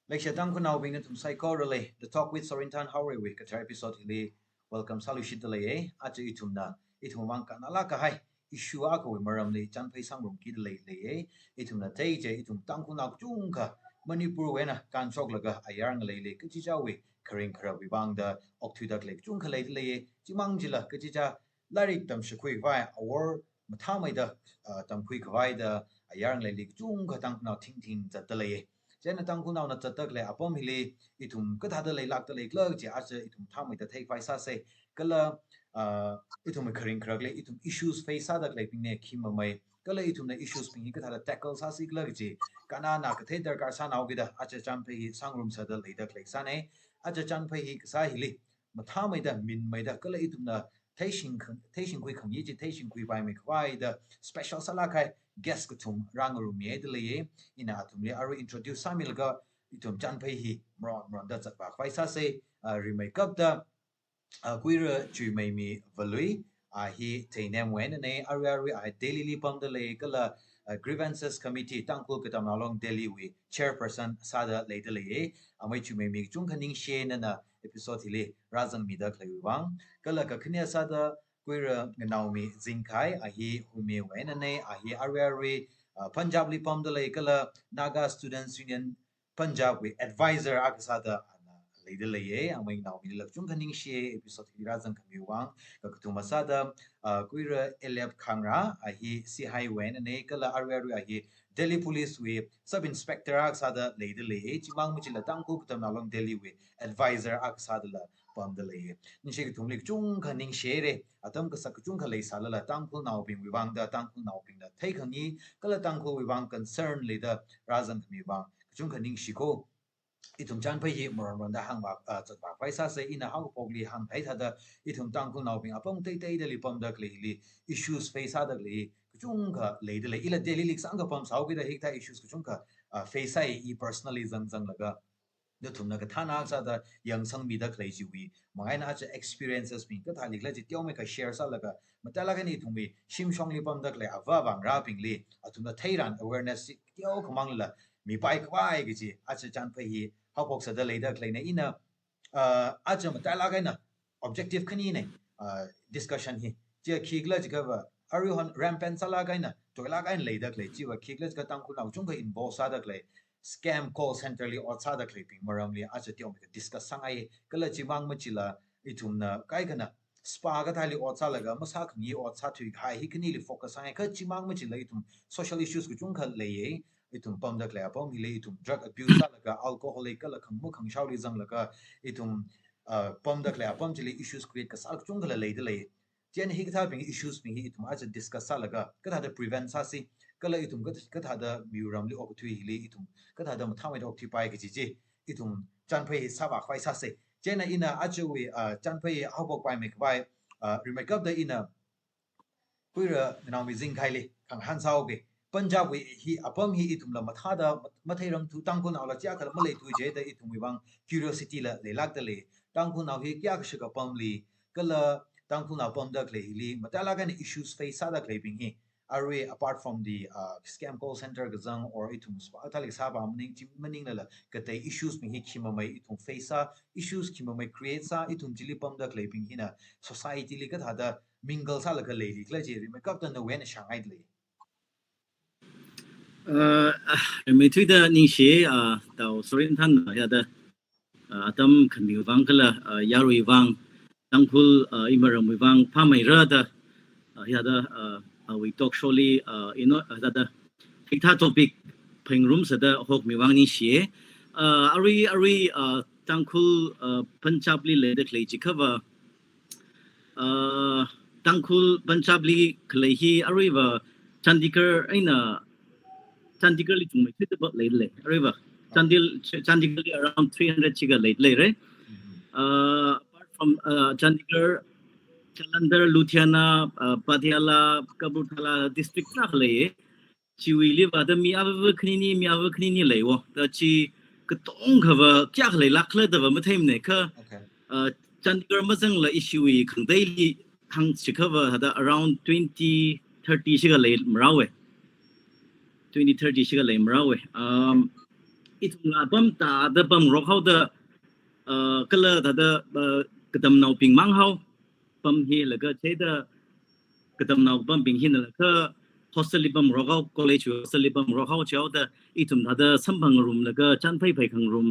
Lecture Tangkhulnaona being tum psycho relay. The talk with Sorintan Howry we katra episode hili. Welcome salushit delay. Acha itumna. Itumang kanala kahai. Issue ako we maramli chan pay sangram ki delay lay. Itumna teje itum Tangkhulnaona kachungkha. Manipur wena kan chok laga ayang lay kachijawi. Karing kara wibang da oktudak lay kachungkha lay Chimang jila kachija. Larik tam shakui vai awar mathamay da tam kui kawai da ayang lay kachungkha Tangkhulnaona ting ting za delay. Chen Tangkhulnaona chatak le apom hili itum kathada le lak le klak che ase itum thamai da thai faisa se kala itum kharing khrak le itum issues face sa dak le pingne khima mai kala itum na issues pingi kathada tackle sa si klak che kana na ka thai dar kar sa naw gida acha cham pe hi sangrum sa da le dak le sa ne acha chan pe hi sa hili mathamai da min mai da kala itum na Taishin kui khang yi chi taishin kui bai mai kwai da special salaka guest kutum rangaru mi de le ina atum le aru introduce samil ga itum chan phei hi mron da chat ba khwai sa se remake up da queer chui mai mi valui hi tainem wen ne aru daily li pamdalei kala grievances committee tangkul katam along delhi we chairperson sada le de le amai chui mai mi chung khaning she na episode hile razan mi da khlai wang kala ka khnia sada queer naomi zingkai hi humi wen ne hi aru Punjab li pamdalei kala Naga Students Union Punjab we advisor aksada leader leye amai naw mi lak chung khaning she episode hi razan khami wang ka kutuma sada kuira elep khangra hi si highway ne kala aru hi Delhi Police we sub inspector aksada leader leye chimang muchila tangku kutam nalong Delhi we advisor aksada la pamdalei nishe kutumlik chung khaning she re atam ka sak chung khalei sala la tangku naw bing wang da tangku naw bing da thai khangi kala tangku wang concern leader razan khami wang chung khaning shiko itum chan phai hi moran da hang ba chat ba paisa se ina hang pogli hang thai thada itum tangkul naw ping apong tei de li pom da kle li issues face da kle chung kha le de le ila daily lik sang ka pom sau ki da hik tha issues chung kha face ai i personally zang laga the thumna ka thana sa da yang sang mi da kle ji wi mangai na cha experiences ping ka thalik la ji tyo me ka share sa laga matala ka ni thumi shim shong li pom da kle awa bang ra ping li athumna thairan awareness tyo khamang la mi pai kwai gi ji acha chan phai hi how box da later kleine ina acham ta la gaina objective khani ne discussion hi che khigla ji ga ari hon rampant sala gaina to la gain later klei ji wa khigla ga tang khu naw chung ga involve sa da klei scam call center li or sa da klei ping maram li acha tiom ka discuss sangai kala ji mang ma chila itum na kai kana spa ga thali or sa la ga ma sa khni or sa thui khai hi khni li focus sangai ka ji mang ma chila itum social issues ku chung kha le ye itum pam da klea pam hile itum drug abuse laga alcoholic la khang mu khang shauli zang laga itum pam da klea pam chili issues create ka sak chung la le de le chen hi ka ping issues ping hi itum aja discuss laga ka da prevent sa si kala itum ka da da muram li ok thui hile itum ka da ma thamai ok thi pai ki ji itum chan phai sa ba khwai sa se chen na ina aja we chan phai how bok pai me bai remake up the ina kuira naw mi jing khai le khang han sao ge Punjab we hi apam hi itum la matha da mathai ram thu tang kun ala cha kala malai thu je da itum wi bang curiosity la le lak da le tang kun naw hi kya ka pam li kala tang kun naw pam da kle li matala kan issues face sa da kle ping hi are apart from the scam call center gazang or itum spa talik sa ba maning la ka tai issues ping hi khima mai itum face sa issues khima mai create sa itum chili pam da kle ping hi na society li ka tha da mingle sa la ka le li kla je ri me kap da no wen shanghai le Mấy thứ đó những gì tàu Sorin than ya da atam kan mi wang kala yarui wang tangkul imaram wang pa mai ra da ya da we talk surely da thik tha topic pheng room sa da hok mi wang ni xie ari tangkul Punjab li le da klei chi cover tangkul Punjab li klei hi ari wa Chandigarh aina Chandigarh li chung mai thit ba le river Chandigarh around 300 chiga late right apart from Chandigarh Jalandhar Ludhiana Patiala Kabuthala district na le chi wi li ba da mi ava khni ni le wo da chi ka tong kha kya le lak le da ba ma them ne ka Chandigarh ma jang la issue wi khang dai li hang chi kha ba da around 2030 chiga le mrawe 2030 shiga le mrawe itumla bam ta da bam ro how da kala da kadam nau ping mang how bam hi la ga che da kadam nau bam ping hin la ka hostel bam ro how college hostel bam ro how chao da itum da sambang room la ga chan phai phai khang room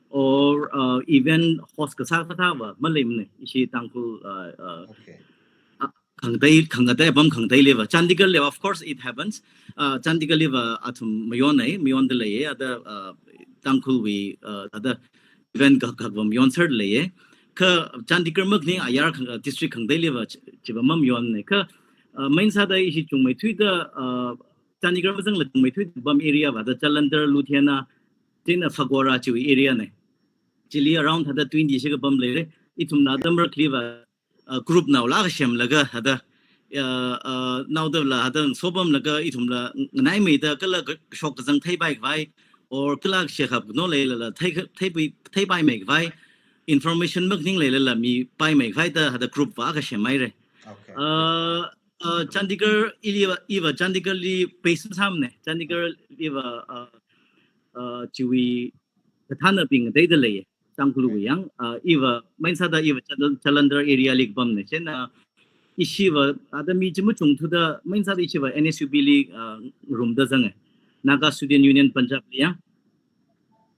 or even host ka sa ta ba malim ne ishi tangkul Okay. khangdai bam khangdai lewa Chandigarh lewa of course it happens Chandigarh lewa atum mayon de leye ada tangkul we ada event ka bam yon third leye ka Chandigarh mak ni ayar district khangdai lewa chiba mam yon ne ka main sa da ishi chungmai thui da Chandigarh bazang la chungmai thui bam area ba da Jalandhar Ludhiana tin Phagwara chu area ne chili around hada 20 se bam le itum na dam rak lewa group now la shem laga hada now the la hada sobam laga itum la nai me da kala shok jang thai bai vai or kala shekhap no le la thai bai me vai information mak ning le la mi bai me vai da hada group wa ga shem mai re Okay. Chandigarh iwa Chandigarh li pace samne Chandigarh iwa chiwi thana ping dai da le tangkulu yang iwa main sada iwa Jalandhar area lik bam ne chen ishiwa ada mi jimu chung thu da main sada ishiwa NSUB li room da jang Naga Student Union Punjab li yang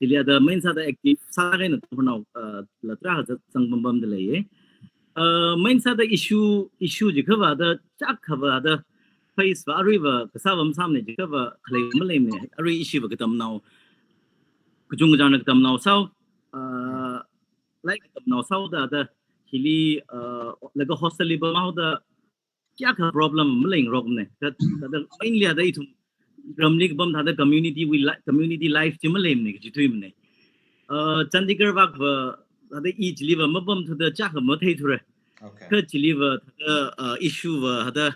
dili ada main sada active sa ga na tangkhnau la tra ha jang bam de le main sada issue ji khawa da chak khawa da face wa river ka bam samne ji khawa khlai malai ne ari ishiwa ka tam nau kachungkha na tam nau sau like now sau da hili laga hostel li ba mau da kya ka problem mling rob ne da mainly da itum ramlik bam da community life ti malem ne ji tuim ne Chandigarh bak da each live mabam to the chak ma thei thure Okay. ka chi live issue wa da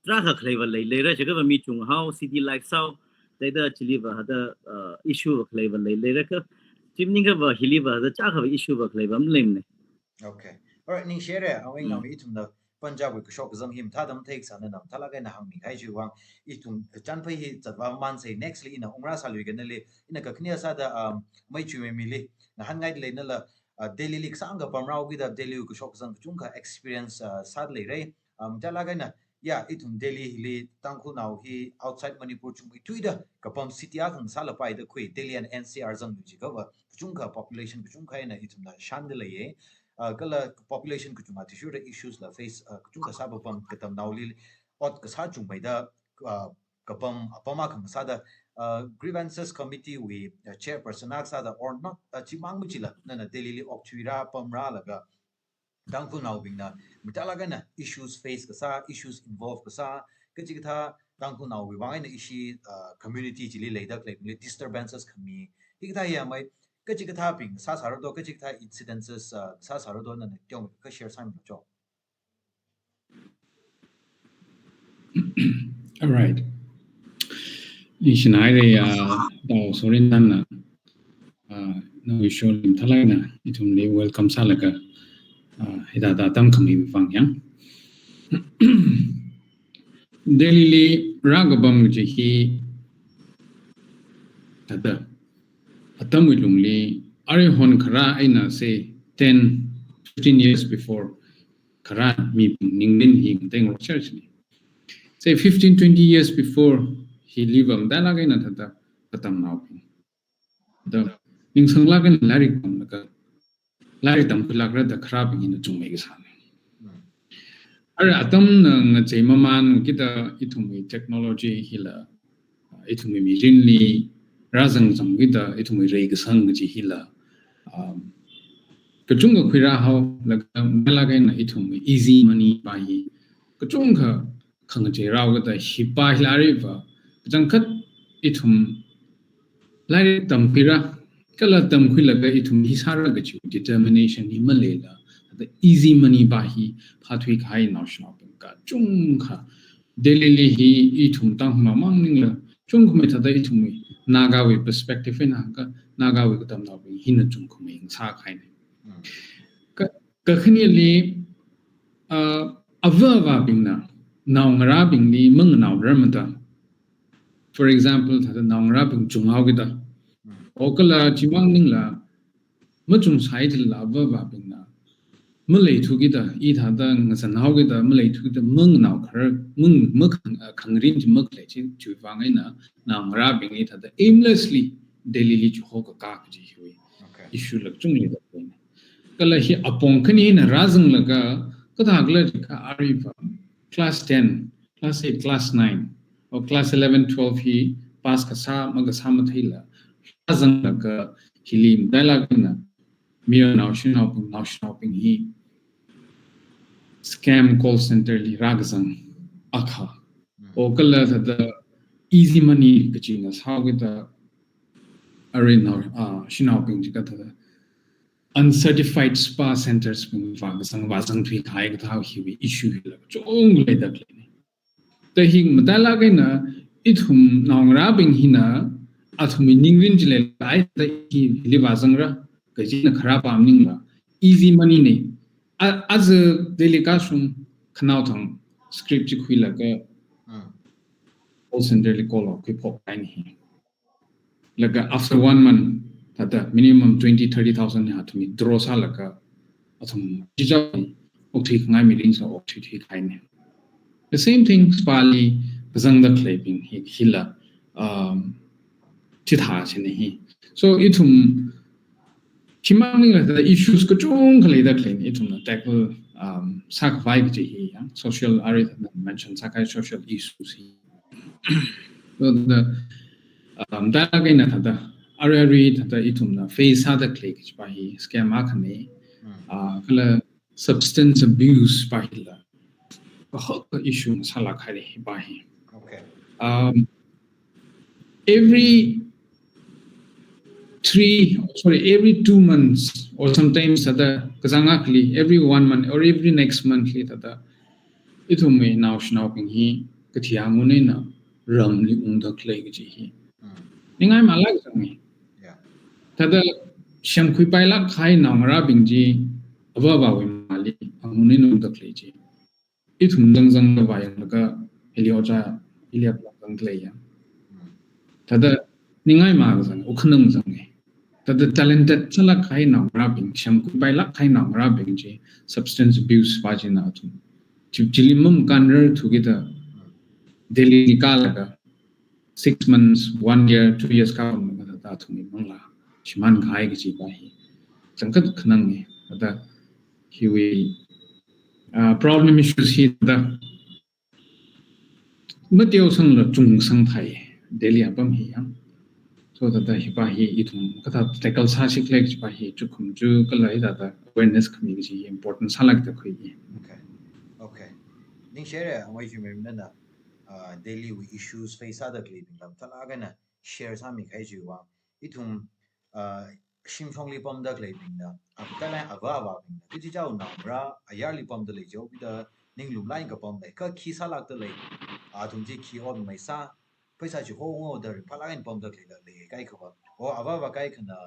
tra kha khlaiwa le ra jaga mi chung how city life sau da chi live da issue khlaiwa le ra ka chimning ba hili ba da chak ba issue ba khlaiwa mlem ne Okay. All right. Ning share awing na itum na Punjab ku shok zang him thadam take san na thala ga na hang mi kai ju wang itum chan phai hi chatwa man say nextly ina umra salwi ga na le ina ka khnia sa da mai chu me mi le na han ngai le na la daily lik sang ga pamrau gi da daily ku shok zang chungkha experience sad le re jala ga na ya itum daily li tangkhu now hi outside Manipur chungmi tuida kapam city a khang sala pai da khui Delhi and NCR zang ji ka wa chungkha population chungkha ina itum na shan de le ye kala population kuchunga tissue the issues la face kuchunga sabapam katam nauli ot kasa chungbai da kapam apama khang sada grievances committee we chairperson aksa da or not chimang muchila na daily okchuira pamra laga tangkhu now bingna mitalaga na issues face kasa issues involve kasa kachikatha tangkhu now we wang na ishi community chili leida like disturbances kami hikta ya mai kachikatha ping sa sarado kachikatha incidences sa sarado na tyong ka share sam jo. All right. Ishinai da sorin dan na no show lim thalai na itum le welcome salaka hida da tam khami bang yang Delhi li ragabam ji hi tada atam wilungli are hon khara aina say 10-15 years before khara mi ninglin hi teng church ni say 15-20 years before he live dalaga na thata katam now the ning sangla kan lari kam ka lari tam pulagra da kharab gi na chungme ga san are atam na chei maman kita itumi technology hila itumi mi rinli razang jam gita itumi rei ga sang ji hila kachungkha khira how dalaga na itumi easy money bai kachungkha khang je raw ga da hipa hilari ba jangkhat itum lari tam pira kala tam khilaga itum hisara ga chu determination ni malela the easy money ba hi phathui khai na shopping ka chungkha Delhi li hi itum tang ma mangning la chungkha me thada itum naga we perspective na ka naga we tam na bi hin chungkha me sa khai ne ka khni li ava bingna now ngara bing ni mang now ramata for example thada now ngara bing chungau gida okala chimang ningla machung side la ba ba bingna mulai thugida I thada ngasan hawgida mulai thugida mung naw khar mung mak khangrin mak le chi chuwangai na ngra bing I thada aimlessly daily li chu ka ka ji hui issue lak chung le da kala hi apong khani na razang laga kadagla ka arifa class 10 class 8 class 9 or class 11 12 hi pass ka sa maga sama thaila razang laga hilim dialogue na mir now shopping hi scam call center li ragzang akha okala the easy money kachina how with the arena shopping jikata uncertified spa centers ping ragzang wazang thui khai ka hi issue la chong le da le the hing madala gaina ithum nawngra bing hina athumi ningrin jile lai the hi li wazang ra kajina khara pamning la easy money ne as a delegation kanautang script ji khui laga call center li call up pop line hi laga after 1 month tata minimum 20-30,000 ha to me draw sa laga athum jija okthi ngai meeting so okthi khai ne the same thing spali bazang da clapping hi hila titha chine hi so itum Chimang the issues ko chung kali da clean itum na tackle sak vibe ji hi social area mention sakai social issues hi so the da again na da area da itum na face ha da click ba hi scam ma khane kala substance abuse ba hi la bahut issue sala khai ba hi every 2 months or sometimes every 1 month or every next monthly itume now shopping hi kathia ngune na ramli ungda klei ji hi ningai malak sangi tada shamkhui paila khai namra bingji aba ba we mali ngune no da klei ji itum dangjang da ba yang ka helioja iliap lang klei ya tada ningai ma ga sang ukhnang sangi the talented salak khai na rabing shamku baila khai na rabing ji substance abuse wajina tu chilimum kanrer together daily kalaga 6 months 1 year 2 years ka ta tu ni mangla shiman khai gi ji ba hi sangkat khnang ni da hiwi problem issues hi da mateo sang la chung sang thai daily apam hi yang so that the hipahi itum kata tackle sa siklek hipahi chukum ju kalai da awareness community important salak da khoi okay ning share wai ju mem na daily issues face other clipping lam tala ga na share sa mi khai ju wa itum shim chong li pom da clipping da apkala ava ki ji jao na bra ayar li pom da le jo bi da ning lu line ka pom da ka khi salak da le tum ji khi on mai sa paisa ji ho ngo da phala in pom da le kai kho o ava kai khana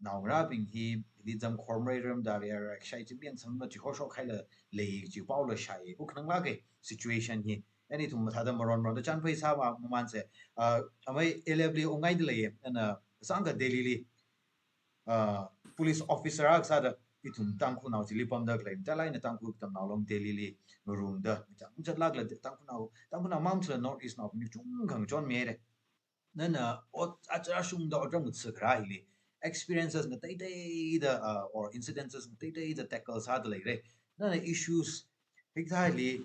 naw ra ping hi li jam khormai ram da ya shai ji bian sang da ji ho sho khai le ji pau le shai u khnang la ge situation hi any thum tha da maron ron da chan paisa ma man se amai elebli ongai de le na sang ga daily li police officer ak sa da itum Tangkhulnaona jili pom da claim ta lai na Tangkhul tam naw lom daily li room da jat lag la Tangkhulnaona mam chla north east naw ni chung khang chon me re na na o achara shung da odram ut sakra hi experiences na tai da or incidences na tai da tackle sa da le re na issues exactly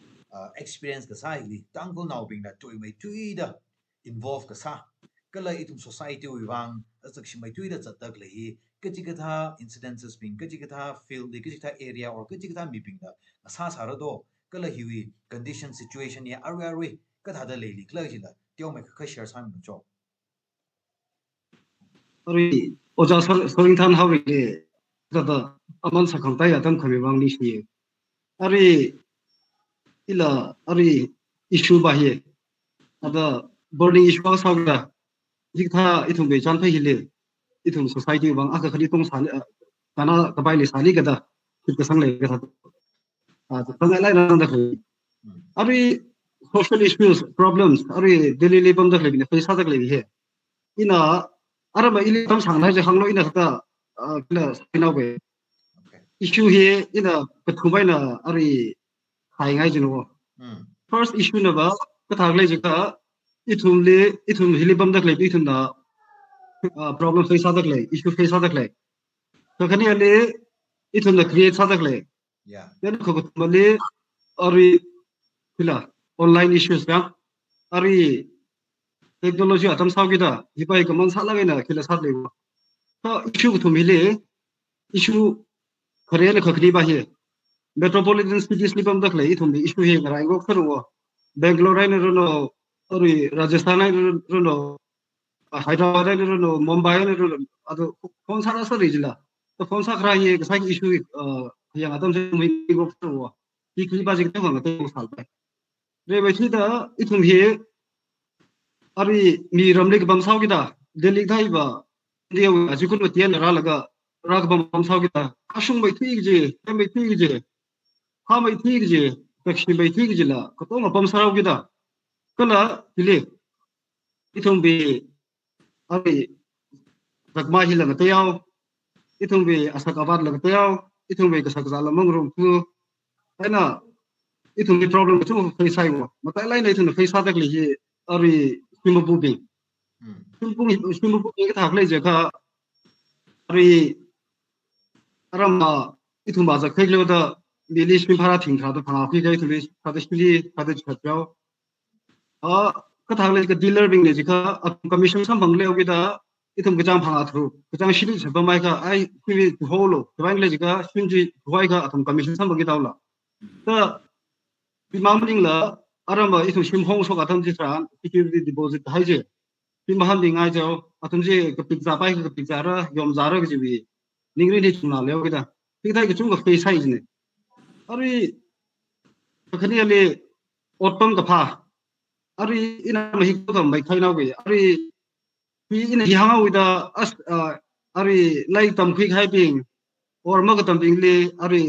experience ka sa hi Tangkhulnaona bing na toi mai tui da involve ka sa kala itum society wi wang asak shimai tui da chat tak le hi kachikatha incidences being kachikatha field kachikatha area or kachikatha mi bing da asa sarado kala hiwi condition situation ya arwe katha da leili kla jila tyo me ka share sam no jo ari oja soring than hawi le da aman sakhang ta ya tam khami wang ni si ari ila ari issue ba hi ada burning issue sa ga jikha ithum be chan phai hile itum society bang aka khali tong sal kana kabai le sali kada ka sang le ka tang lai na da ari social issues problems ari daily le bam da le face sa da le he ina ara ma ili tam sang na je hanglo ina ta kila sina we Okay. issue he ina pathubai na ari hai ngai jino first issue na ba ka thagle je ka ithum hilibam dak le ithum na problem face dak le issue face dak le ka khani ale ithum na create dak le Yeah. then ko male ari kila online issues ka ari technology atam saugida hibai ka man sala na kila sat le ka issue thum hile issue khare le khakri ba he metropolitan cities libam dak le ithum bi issue he ngai go kharo Bangalore na rono ari Rajasthan na rono Hyderabad na rono Mumbai na rono ado kon sa sa rijila to kon sa khra ye sa issue yang atam se mi go kharo ki kli ba jik ta ngam ta sal ba re ba thi da ithum he ari mi ramle bam saw kita delhi thai ba dia ajikun ma tian ra laga ra bam saw kita asung bai thi je em bai thi je ha bai thi je takshi bai thi je la ko to ma bam saw kita kala dile ithum bi ari rakma hi laga tayaw ithum bi asakabad laga tayaw ithum bi kasak zala mangrum tu ana ithum bi problem chu face sai wa mata lai nei thun face sa dak li hi ari simabu bi simabu bi ka thak le je ka ari arama ithum ba za khai le da mili spin phara thing tha da phanga khi gai thuli tha da spili tha da chatyaw ka thak le ka dealer bing ne je ka commission sam bang le ogi da ithum ka jam phanga thru ka jam shili chaba mai ka ai khi holo ka le je ka shinji hoi ka athum commission sam bang gi dawla ta bimamling la arama ithum sim hong so ka tham ji tran security deposit hai je bimaham ding ai jaw athum je ka pizza pai ka pizza ra yom zara ka ji bi ningri ni chuna le ogi da thi thai ka chung ka face size ne ari khani ale otpam ka pha ari ina mahi ko mai khai na ge ari pi ina hi hanga wi da as ari lai tam khi khai ping or ma ka tam ping le ari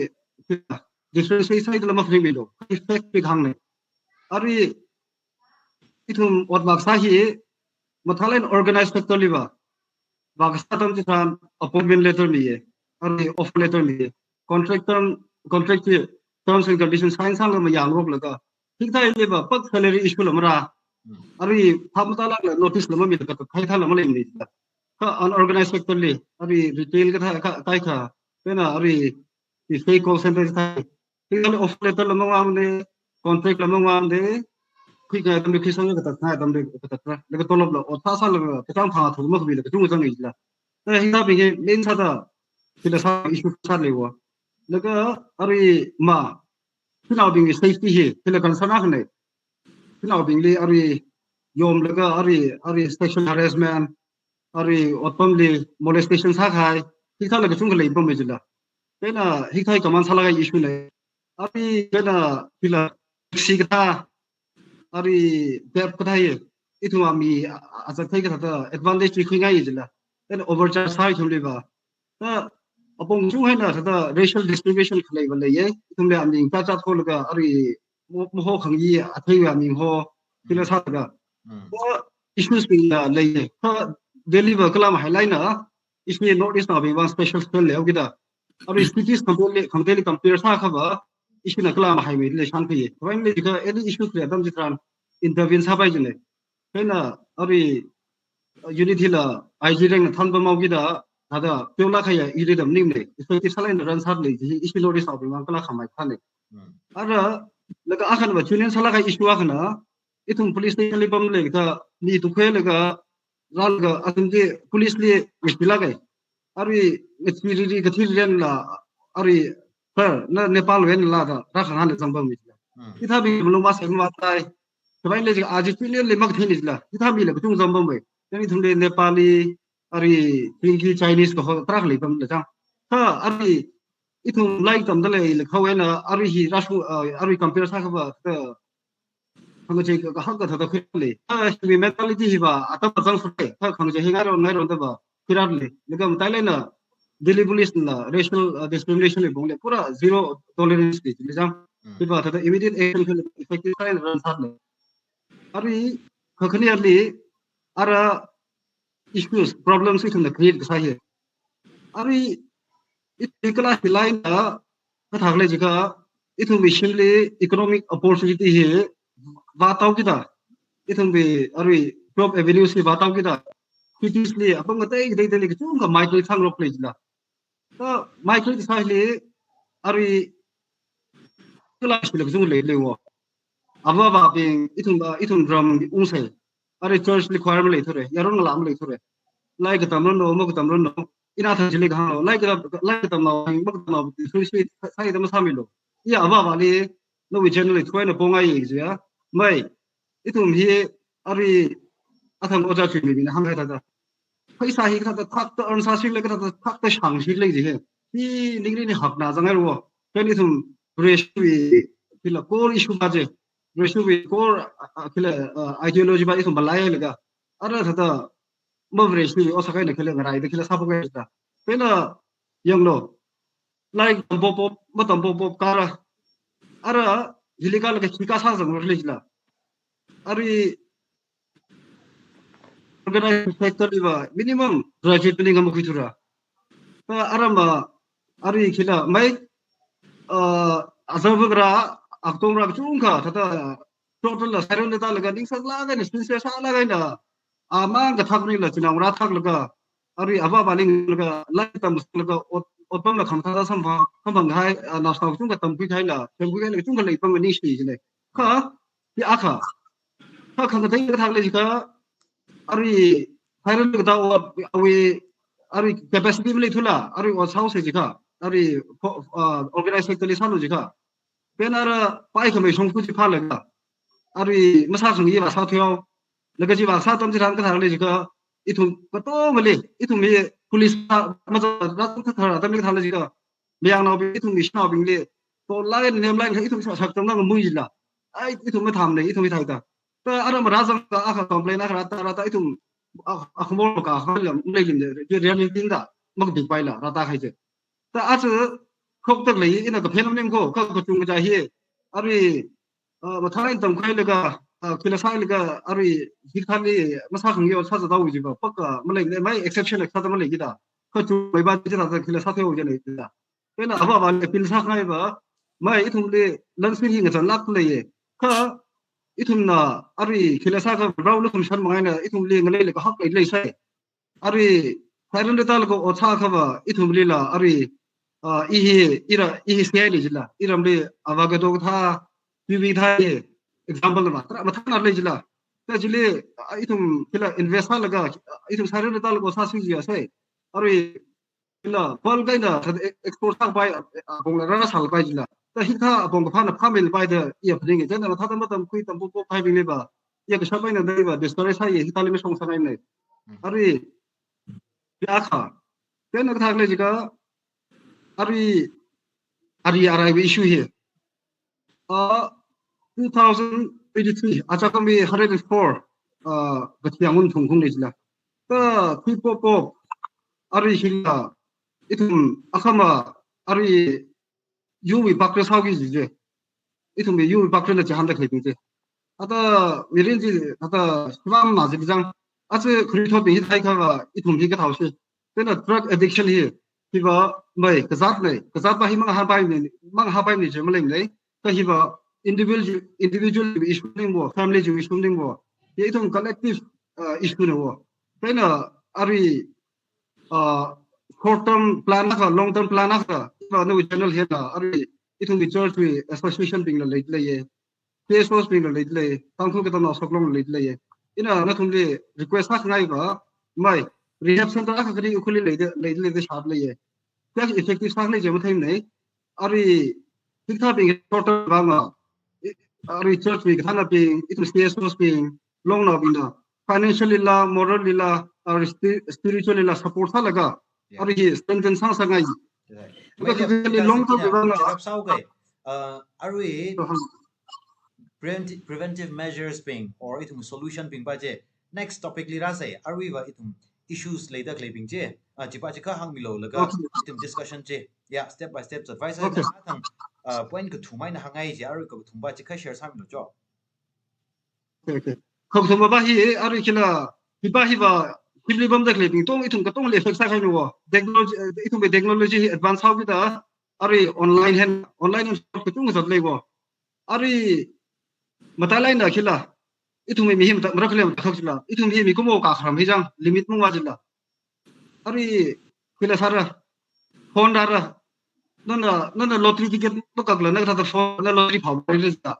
different size la ma free me do effect pe hang ne ari ithum ot bak sa hi mathalen organized sector liba bak sa tam ji than appointment letter mi ye ari offer letter mi ye contract terms and conditions sign sang la ma yang rok la ka thik thai le ba pak salary issue la mara ari phamta la notice la ma mi ka thai tha la ma le ni ka unorganized sector le ari retail ka tha kai kha pena ari fake call center thai thik thai offer letter la ma ngam ne contract la ma ngam de khi ka tam khi sang ka ta thai tam de ka ta le ka tolop la otha sa la ka tang pha thu ma bi la ka chung sang ni la ta hi ta bi ge main sa da kila sa issue sa le wa le ka ari ma kila bi safety he kila kan sana khne kila bi le ari yom le ka ari sexual harassment ari otpam le molestation sa khai hi sa la ka chung le pom me jila pena hi khai kaman sala ga issue le ari pena kila si ka ari pep ka thai itu ami aja thai ka ta advantage chi khinga yi jila then overcharge sai thum le ba ta apong chu hai na ta racial discrimination khlai ba le ye thum le ami ta cha thol ga ari mo ho khang yi a thai ga mi ho kila sa ga issues bi la le ye ta deliver kalam highlight na isme notice na bi one special spell le ogida ari cities compare sa kha ba issue na kalam highway le shan phi when le ga any issue le dam jitran intervene sa bai jile pena ari unity la IG reng na than ba mau gida ada pyola khaya ire dam ning le effective salai na ran sat le ji issue notice na bi man kala khamai khane ara laga akhan ba chunen salaka issue akhana ithum police station le bam le ga ni tu khwe le ga ral ga atum je police le istila ga ari experience ga thil ren la ari per na Nepal wen la da ra khana le jambam mi itha bi lu ma sem ma tai bai le aji pilian le mak thini la itha bi le chung jambam bai yani thum le Nepali ari pinki Chinese ko trak le bam le jang ha ari ithum like tam dale le khawena ari hi rasu ari compare sa ka ba ta khang je ka ha ka tha khile ha hi mentality hi ba ata jang sute ha khang je hinga ro nai ro da ba kirar le legam tai le na Delhi police na racial discrimination le bongle pura zero tolerance le jang hi ba ta immediate action khile effective sign ran sa le ari khakani ali ara issues problems itu na create saya ari itu kelas lain kata le jika itu simply economic opportunity he batau kita itu be ari job avenues he batau kita cities le apa ngatai dei dei itu enggak Michael Changrok le jila ta Michael saya le ari kelas le itu le wo apa apa ping itu drum ungsai ari church requirement le itu re yaron ngalam le itu re lai ka tamron no mo ka tamron no ina tha jile ga no lai ka tam no mo ka no su sai da ma sami lo ya aba ba le no we generally twai na ponga yi ya mai itu mi ari athang oja chu mi na hang ha da phai sa hi ka ta thak ta an sa sing le ka ta thak ta sang sing le ji he ni ningri ni hak na jang ro pen itu reshu pila core issue ba je reshu core pila ideology ba itu balai le ga ara tha ta Mavreshi also kind of killing right, the killer Sapogata. Pena young low. Like Bobo, Matam Bobo Kara Ara, Hilical Chikas has a religion. Ari organized sector minimum graduate building a Mukitura. Arama Ari Killa, Mike Azabagra, October Chunka, Tata, total Saron Talaga, Nisalaga, and Spencer Salaga. Amang the Tagri Latina, Ratalaga, Ari Ava Baling, Latam, Open the Kantata, some high, and Nasa Tunga Tampikaila, Tunga Tunga from an issue. Ka, the Aka, how can the thing that Halica, Ari, Hiranda, we Ari capacity Tula, Ari was house, Ari organized Lisanojica, Penara, Pai Commission, Putipalaga, Ari Massage Yiva Satio. Lagi jiwa saat kami sedang kata lagi jika itu betul meli itu mi polis macam ratu kata tapi kata lagi jika biang nabi itu mi snow bingli to lain nem lain itu sak tengah ngomong jila itu mi tham le itu mi thai ta ta ada merasa aku komplain rata itu aku mau kah kalau mulai jadi reality tinggal mak dipai lah rata aja ta aja kok tak lagi ini ke film ni kok kacungkha jahe ari mathai tamkai lega Kilasai lega ari hikali masa khangyo sa da uji ba pakka malai mai exception ekta ta malai gida khachu bai ba jira ta kilasa the uje nei da pena aba ba le pilsa khai ba mai ithum le lansir hi ngata lak le ye kha ithum na ari kilasa ka raw lu khum shan mangai na ithum le ngai le ka hak le sai ari thailand ta le ko ocha kha ba ithum le la ari ihi sai le jila iram le awaga do tha bibi tha ye example na mathan arle jila ta jile itum kila invest laga itum sare na tal ko sa su ji ase ari kila pal kai na export sa bai bong la na sal bai jila ta hitha bong ka na family bai da ya phring ge na tha tam kui tam po pai bing le ba ya ka sabai na dei ba destroy sa ye hitali me song sa ngai nei ari ya kha ten na thak le jiga ari issue here 2023 acha kami 104 batiangun thongkhung lejla ta pipopo ari hila itum akhama ari yuwi bakre sawgi jije itum be yuwi bakre la jahanda khayje ata mirinji ata swam ma jang ache khritho be hi kha itum hi ka thawse tena drug addiction hi hiba mai kazat ba hi mang ha bai ni je maleng nei ta hiba individual issue ning bo family issue ning bo ye itum collective issue ne bo tena ari short term plan ka long term plan ka no channel he na ari itum church we association bing la le ye Facebook bing la le tangkhul ka na soklong le ye ina na thum le request ha ngai ba mai rehab center ka kri ukhuli le shat le ye kya effective sa le je ma thaim nei ari thikha bing short term ba ma ari church we thana bing itum Facebook bing long na bing da financially la morally la or spiritually la support sa laga ari ye strengthen sang sangai long term arui preventive measures being or itum solution being baje next topic li ra sai arui wa itum issues later claiming je jipa chika hang milo laga itum discussion je yeah step by step advice ha thang point ku thumai na hangai je arui ku thumba chika share sam lo jo okay khom thum ba hi ari kila hiba Kibli bam dak le ping tong itum ka tong le fek sa khai no technology itum be technology advance how kita ari online hen online ka tung zat le go ari matalai na khila itum mi him ta mrak le ta khila itum hi mi ko mo ka khram hi jang limit mo wa jilla ari khila sara phone dara nona lottery ticket to ka la na ta phone na lottery phau le ta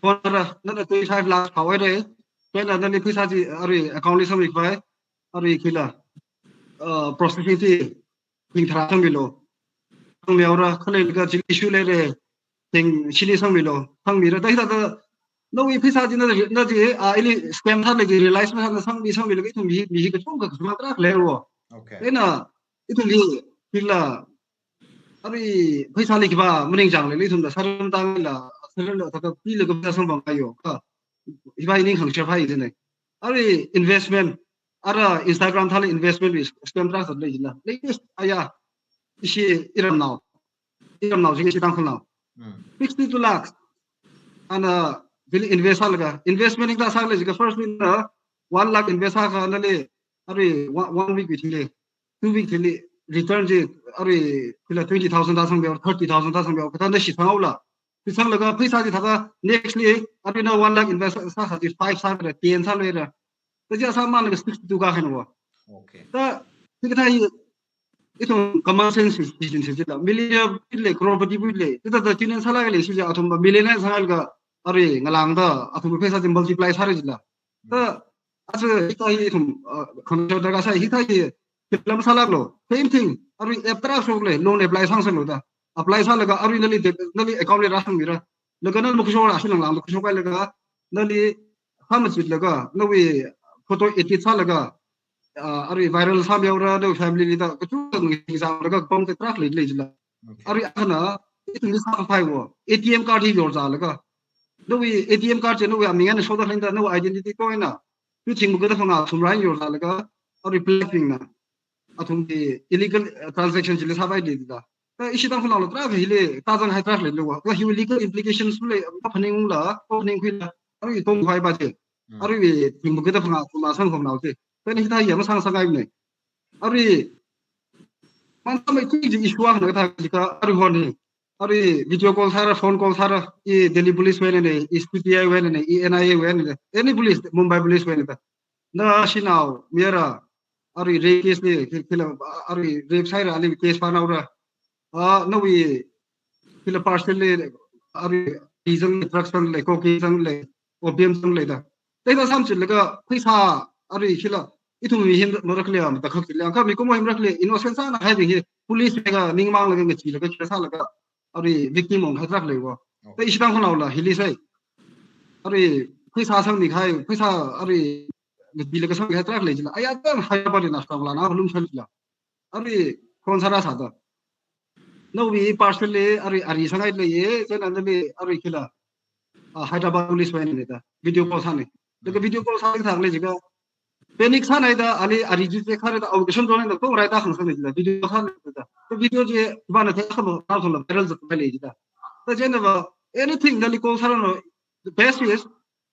phone dara nona 25 lakh phau re pela na ni pisa ji ari account le sam ri phai ari khila processing ti ning thara sam bilo ang meora khale ka ji issue le re thing chili sam bilo sang mi ra ta ta no wi pisa ji na ji a ili scam tha le ji realize ma sang bilo ki thum mi ka chung ka ma tra le ro Okay. ena itu li khila ari pisa le ki ba mning jang le li thum da saram tang la saram la ta ka pi le ka sa sam bang ayo ka hi ba ning khang che phai ji ne ari investment ara Instagram thale investment is scam tra sa le ji la latest aya ishi iram now jingi Tangkhulnaona 62 lakhs ana bili invest halaga investment ing ta sa le jiga first win 1 lakh invest ha ka na le ari 1 week withile 2 week withile return je ari kila 20,000 ta sang be 30,000 ta sang be ka na shi thang la pi sang laga paisa ji thaga next li ari na 1 lakh invest sa sa ji 5 sa le 10 sa le ra ta ja sa man le 62 ka khan wa Okay. ta ti ka itu common sense decision sih lah. Millionaire le crorepati le. Itu dah cina salah le sih atom millionaire sangat ga. Ari ngalang dah atom pesa di multiply sahari lah. Dah asal kita itu kalau dah kasih kita film salah lo. Same thing. Ari apply so le loan apply sang lo dah. Apply salah ga ari nali account le rasang mira. Lega nal mukso asal lang mukso kai lega nali hamas lega nawi photo edit salah ga. Ari viral sa biawra do family lita kecu ngi sa laga kom te trak le jila ari ana itu ni sa phai wo ATM card hi yor za laga no wi ATM card che no wi aminga ne soda hlinda no identity ko ina tu thing bu ga da nga sum rai yor za laga ari blackpink na athum di illegal transaction jile sa bai le da ta ishi tang phula lo tra hi le ta jang hai trak le lo wa hi legal implications le pa phaning la ko ning khui la ari tong phai ba che ari wi thing bu ga da nga ma sang khom naw che Kan kita ya masang sangai ni. Ari mana mai kui ji issue ang nagta jika ari honi. Ari video call sara phone call sara I Delhi police wene ne I SPTI wene ne I NIA wene ne any police Mumbai police wene ta. Na shinau miera ari rape case ne kila ari rape sai ali case pa naura. No we kila partially ari reason drugs sang le cocaine sang le opium sang le da. Tei sam chil lega phaisa ari kila itu mi him morakle am ta khakile ang ka mi ko mo him rakle innocent sa na hai bi police mega ningmang laga ngi laga kira sa laga ari victim ong hadrak le go ta isdang khona la hili sai ari phaisa sang ni khai phaisa ari ngi laga sang hadrak le jila aya ta hai ba ni na sta la na hulum chal la ari kon sara sa da no we partially ari sangai le ye chen an le ari kila Hyderabad police wa ni ta video call sa ni daga video call sa thang le jiga Panic sana ida ali ariji je khare da audition done da to raita khang sang da video khang da to video je bana the kham na so la viral zat pale ida ta je na anything dali ko sara no the best is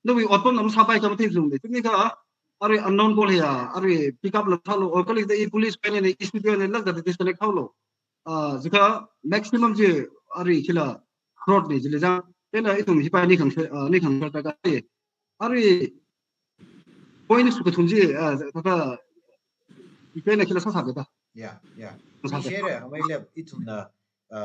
no we open nam sapai kam thi zum de tumi ka ari unknown call ya ari pick up la thalo or kali the police pen ne studio ne lag da disconnect thalo jika maximum je ari khila fraud ne je ja tena itum hi pa ni khang ni khang ta ka ari point su ka thunji ta ipena kila sa sa da Yeah. Sa sa Share amai le itum na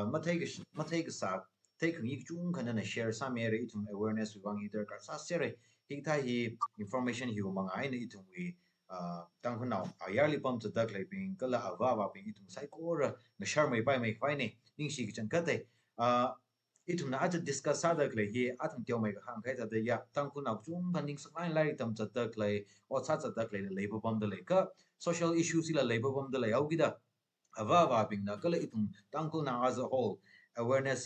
matai ga sa tai khang yik chung kana na share sa mere itum awareness wi wang either ka sa share hi ta hi information hi mang ai na itum wi Tangkhulnaona ayarli pam cha dak lai ping kala awa ping itum sai ko ra na share mai pai mai kwai ne ning shi ki chan ka te itum na aja discuss sa dak lai hi atam tyo mai ka hang kai ta da ya Tangkhulnaona chung kan ning sa lai tam cha dak lai o cha dak lai le pam da lai ka social issues ila le pam da lai au gi da awa ping na kala itum Tangkhulnaona as a whole awareness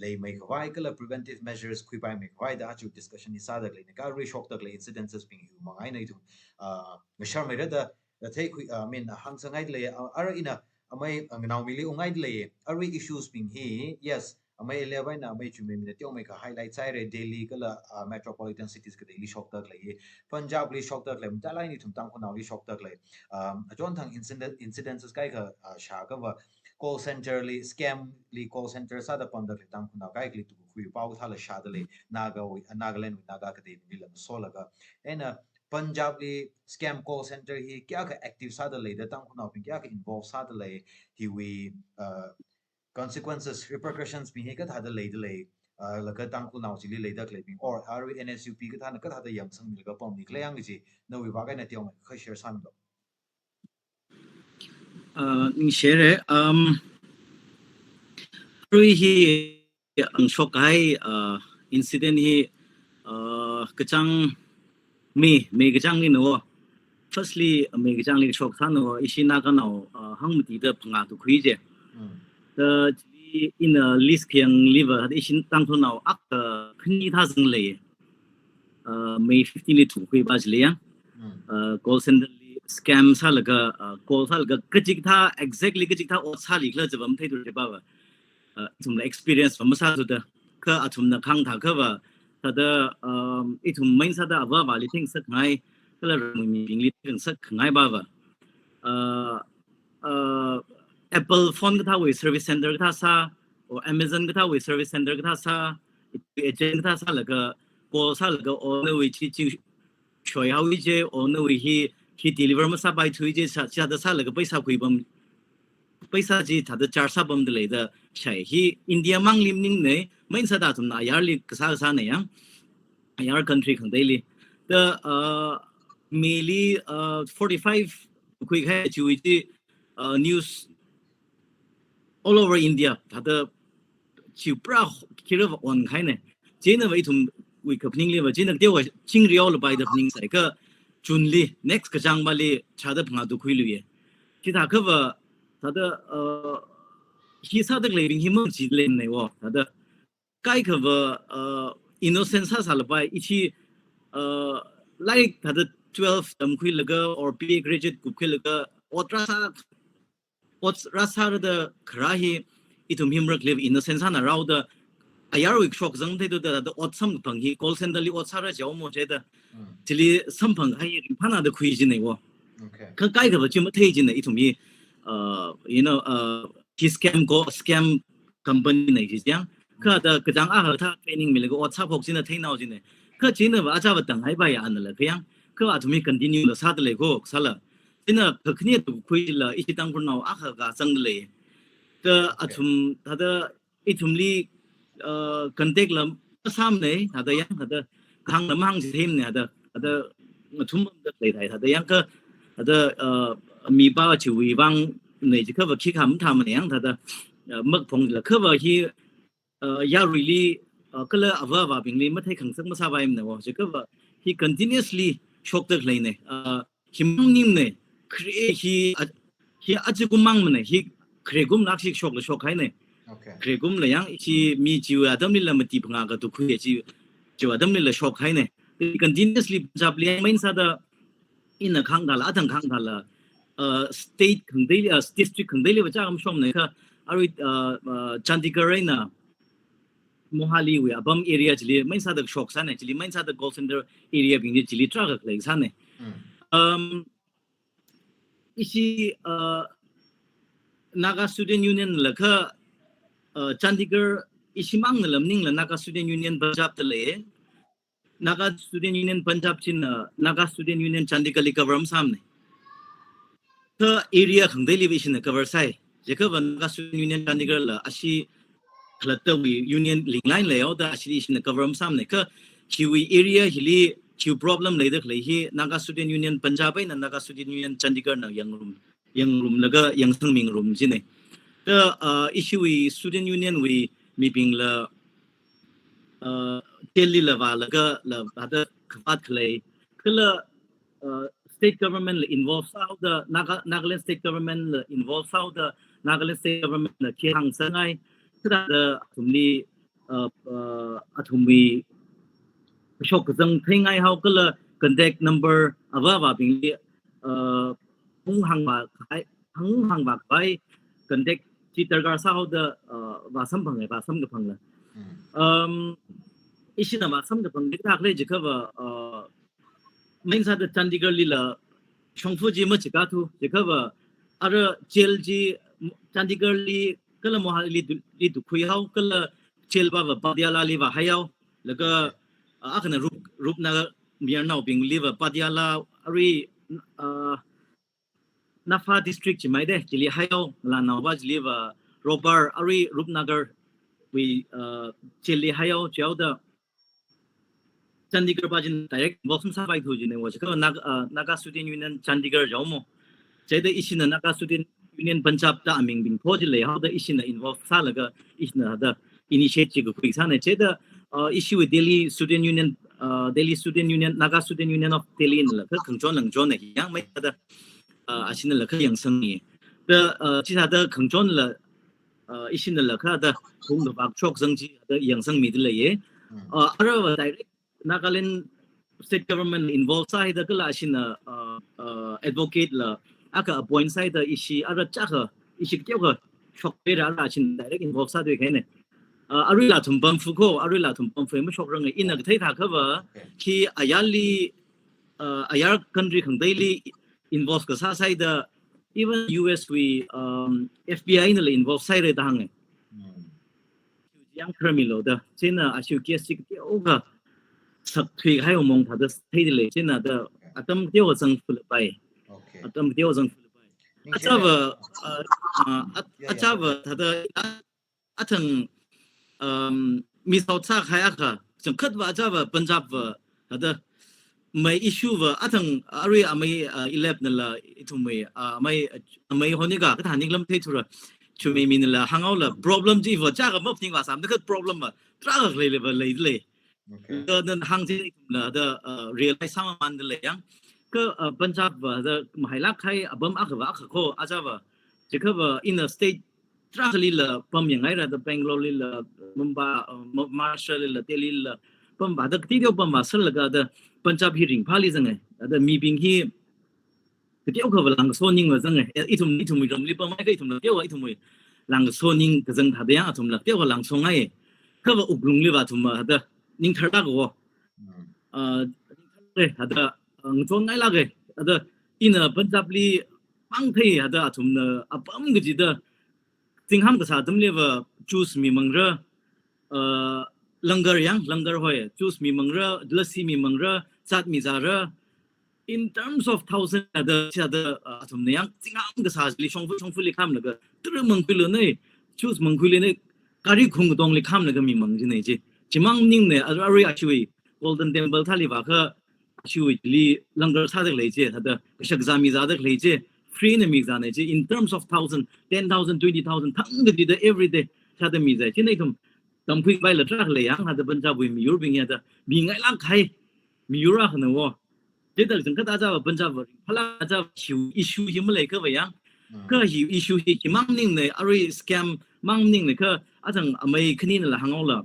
le mai kwai kala preventive measures kui pai mai kwai da achu discussion ni sa dak lai ka re shock dak lai incidences ping hu mangai na itum ngashar mai da thai kui I mean hang sangai le ara ina amai ngnaw mi le ungai le ari issues ping hi yes amai lebai na amai chume mi tiong mai ka highlight sai re Delhi ka la metropolitan cities ka Delhi shock tak le Punjab li shock tak le ta lai ni thum Tangkhulnaona li shock tak le ajon thang incidences kai ka sha ka wa call center li scam li call center sa da pon da le Tangkhulnaona kai li tu hui pau tha la sha da le Nagaland naga ka de ni la so la ka ena Punjab li scam call center hi kya ka active sa da le da Tangkhulnaona pin kya ka involve sa da le hi we consequences repercussions bi he ka tha da le la ka Tangkhulnaona chi li le da kle pin or NSUP ka tha na ka tha da yam sang mi ka pom ni kle yang ji no wi ba ga na tiong ka share sam do ni share rui hi ang shock hai incident hi kachang me kachang ni no firstly me kachang li shock tha no ishina ka no hangmti da phanga tu khui je the in a list kyang liver ishin Tangkhulnaona ak khni tha jing le May 15 li thu khui ba jle yang call center li scam salaka call salaka kachik tha exactly kachik tha o sali kla jabam thai tu ba ba tum experience from sa tu da ka atum na khang tha ka ba ta da itum main sa da ba ba li thing sak ngai kala mi ping li thing sak ngai ba ba Apple phone ka tha we service center ka tha sa or Amazon ka tha we service center ka tha sa agent ka tha sa la ka call sa la ka o ne we chi choi how je o ne we he deliver ma sa bai chui je sa da sa la ka paisa khui bam paisa ji tha da char sa bam de le da chai hi India mang lim ning ne main sa da tum na yar li ka sa ne yang yar country khang dai li the mainly 45 quick hai chui ji news all over India tha da chiu pra kira on khai ne je na wei tum we kapning le wa je na de wa ching riao le bai da ning sai ka chun li next ka jang ba li cha da phanga du khui lu ye ki ta ka wa ta da hi sa da le ring hi mo ji le ne wa ta da kai ka wa innocence sa la bai ichi like ta da 12 tam khui la ga or PA graduate ku khui la ga otra sa what's rasa da krahi itum himrak live innocence na raw da ayar week shock zang the da otsam phang hi call center li otsara jaw mo je da tili samphang hai ring phana da khui ji nei wo okay ka kai ka ba chim thei ji nei itum hi you know scam company nei ji yang ka da ka jang a ha tha training mi le go otsa phok jin na thei nau ji nei ka ji na ba acha ba tang hai ba ya an la ka yang ka a thumi continue la sa da le go sala ina ka khni tu khui la I Tangkhulnaona a kha ga sang le ka athum tha da itum li contact lam sam nei tha da yang tha da khang lam hang ji them ne da thum da le thai tha da yang ka da mi ba chi wi bang nei ji ka ba khi kham tham ne yang tha da mak phong la ka ba hi ya really ka la ava ba bing li ma thai khang sak ma sa ba im ne wo ji ka ba he continuously shock da le ne him nim ne create he ajikum mang ne he kregum nak sik shock la shock hai ne okay kregum la yang chi mi chi wa dam ni la ma ti phanga ka tu khu ye chi wa dam ni la shock hai ne continuously jab li main sa da in a khang da la thang khang da la state khang dei district khang dei le ba cha am shom ne ka ari Chandigarh na Mohali we abam area chili main sa da shock sa ne chili main sa da call center area bing chili tra ka lai sa ne isi Naga Student Union la ka Chandigarh isimang na lamning la Naga Student Union Punjab tale Naga Student Union Punjab chin Naga Student Union Chandigarh li cover samne ka area khang dei li na cover sai je ka Naga Student Union Chandigarh la ashi khlata wi union link line le da ashi na cover samne ka chiwi area hili chiw problem le da khle hi Naga Student Union Punjab na Naga Student Union Chandigarh na yang room laga yang sangming room jine the issue we student union we meeting la teli la laga la ada khat khlai kala state government involved how the Nagaland state government involved how the Nagaland state government la ki hang sangai kada the thumli athumi shok zang thingai how kala contact number ava bing hung hang ba kai contact chỉ tất cả sao đó và sắm bằng và sắm cái bằng là ý là và sắm cái bằng cái thằng này chỉ có mình sao đó Chandigarh là trong phố gì mà chỉ có thu chỉ có ở jail gì Chandigarh li cái là một li tụ khuya hao cái là jail và Patiala li và hay hao là cái cái này rup na miền nào bình li và Patiala ari Nafa district chỉ mấy đấy chỉ li hay hao là nào và li và Robert ari Rupnagar we jail li hay hao chiao đó Chandigarh bajin direct involved sa bai thu jine was ko Naga Student Union Chandigarh jawmo jede isina Naga Student Union Punjab ta aming bing phoji le how the isina involved sa laga isina da initiative ko sa ne jede issue with Delhi Student Union Naga Student Union of Delhi la ka khangjon langjon ne yang mai da asina la ka yang sang ni da chi sa da khangjon la isina la ka da khung da bak chok sang ji da yang sang mi de le ye ara direct Nagaland state government involved side the kala asina advocate la aka appoint side the ishi ara chaka ishi kyo ga shok pe ra la chin direct involved side de kene ari la thum pam fu ko ari la thum pam fe ma shok rang in ga thai tha kha ba ki ayali ayar country khang daily involved ka sa side the even US we FBI in involved side da hang yang criminal da china ashu kes ki ga sắp thuê hai ông mong thật thấy được trên là đó atom tiêu dân phụ bài atom tiêu dân phụ bài achava thật athang misal cha khai aka chẳng khất và achava Punjab và thật mấy issue và athang ari amai 11 là itu mấy hôm nay cả cái thằng những lâm thấy thôi chúng mình là hàng áo là problem gì và cha cái mất tiếng và sắm cái problem mà tra lấy nên hàng gì là the realize sama mandalay yang ke Punjab và the mahilak hay abam akhava akhako ajawa jikha in a state tragly la pam yang ai ra the Bangalore la Mumbai Maharashtra la Delhi la pam ba the tidio pam masal laga the Punjab hi ring phali jang ai the mi bing hi tidio kha lang soning wa jang ai itum rom li pam ai kai thum tidio itum lang soning ka jang tha de yang atum la tidio lang song ai kha ba uglung li wa thum the ning thar da go ada ngchon ngai la ge ada in a Punjab li mang thei ada thum na apam ge ji da tingham ka sa dum le wa choose mi mangra langar hoy choose mi mangra lassi mi mangra chat mi zara in terms of thousand ada thum ne yang tingham ka sa li chong fu li kham la ga tru mang pi le nei choose mang pi le nei kari khung dong li kham la ga mi mang ji nei ji Jimang ning ne ari actually golden temple thali ba kha actually li langar sa de leje hada shakzami za de leje free ne mi za ne ji in terms of 1000 10,000 20,000 thang de de every day sa de mi za chi nei thum tam phui bai la trak le yang hada Punjab wi mi yur bing ya da mi ngai la khai mi yura khna wo de da jang ka da ja Punjab phala ja issue him le ka ba yang ka hi issue hi mang ning ne ari scam mang ning ne ka atang amai khni ne la hangol la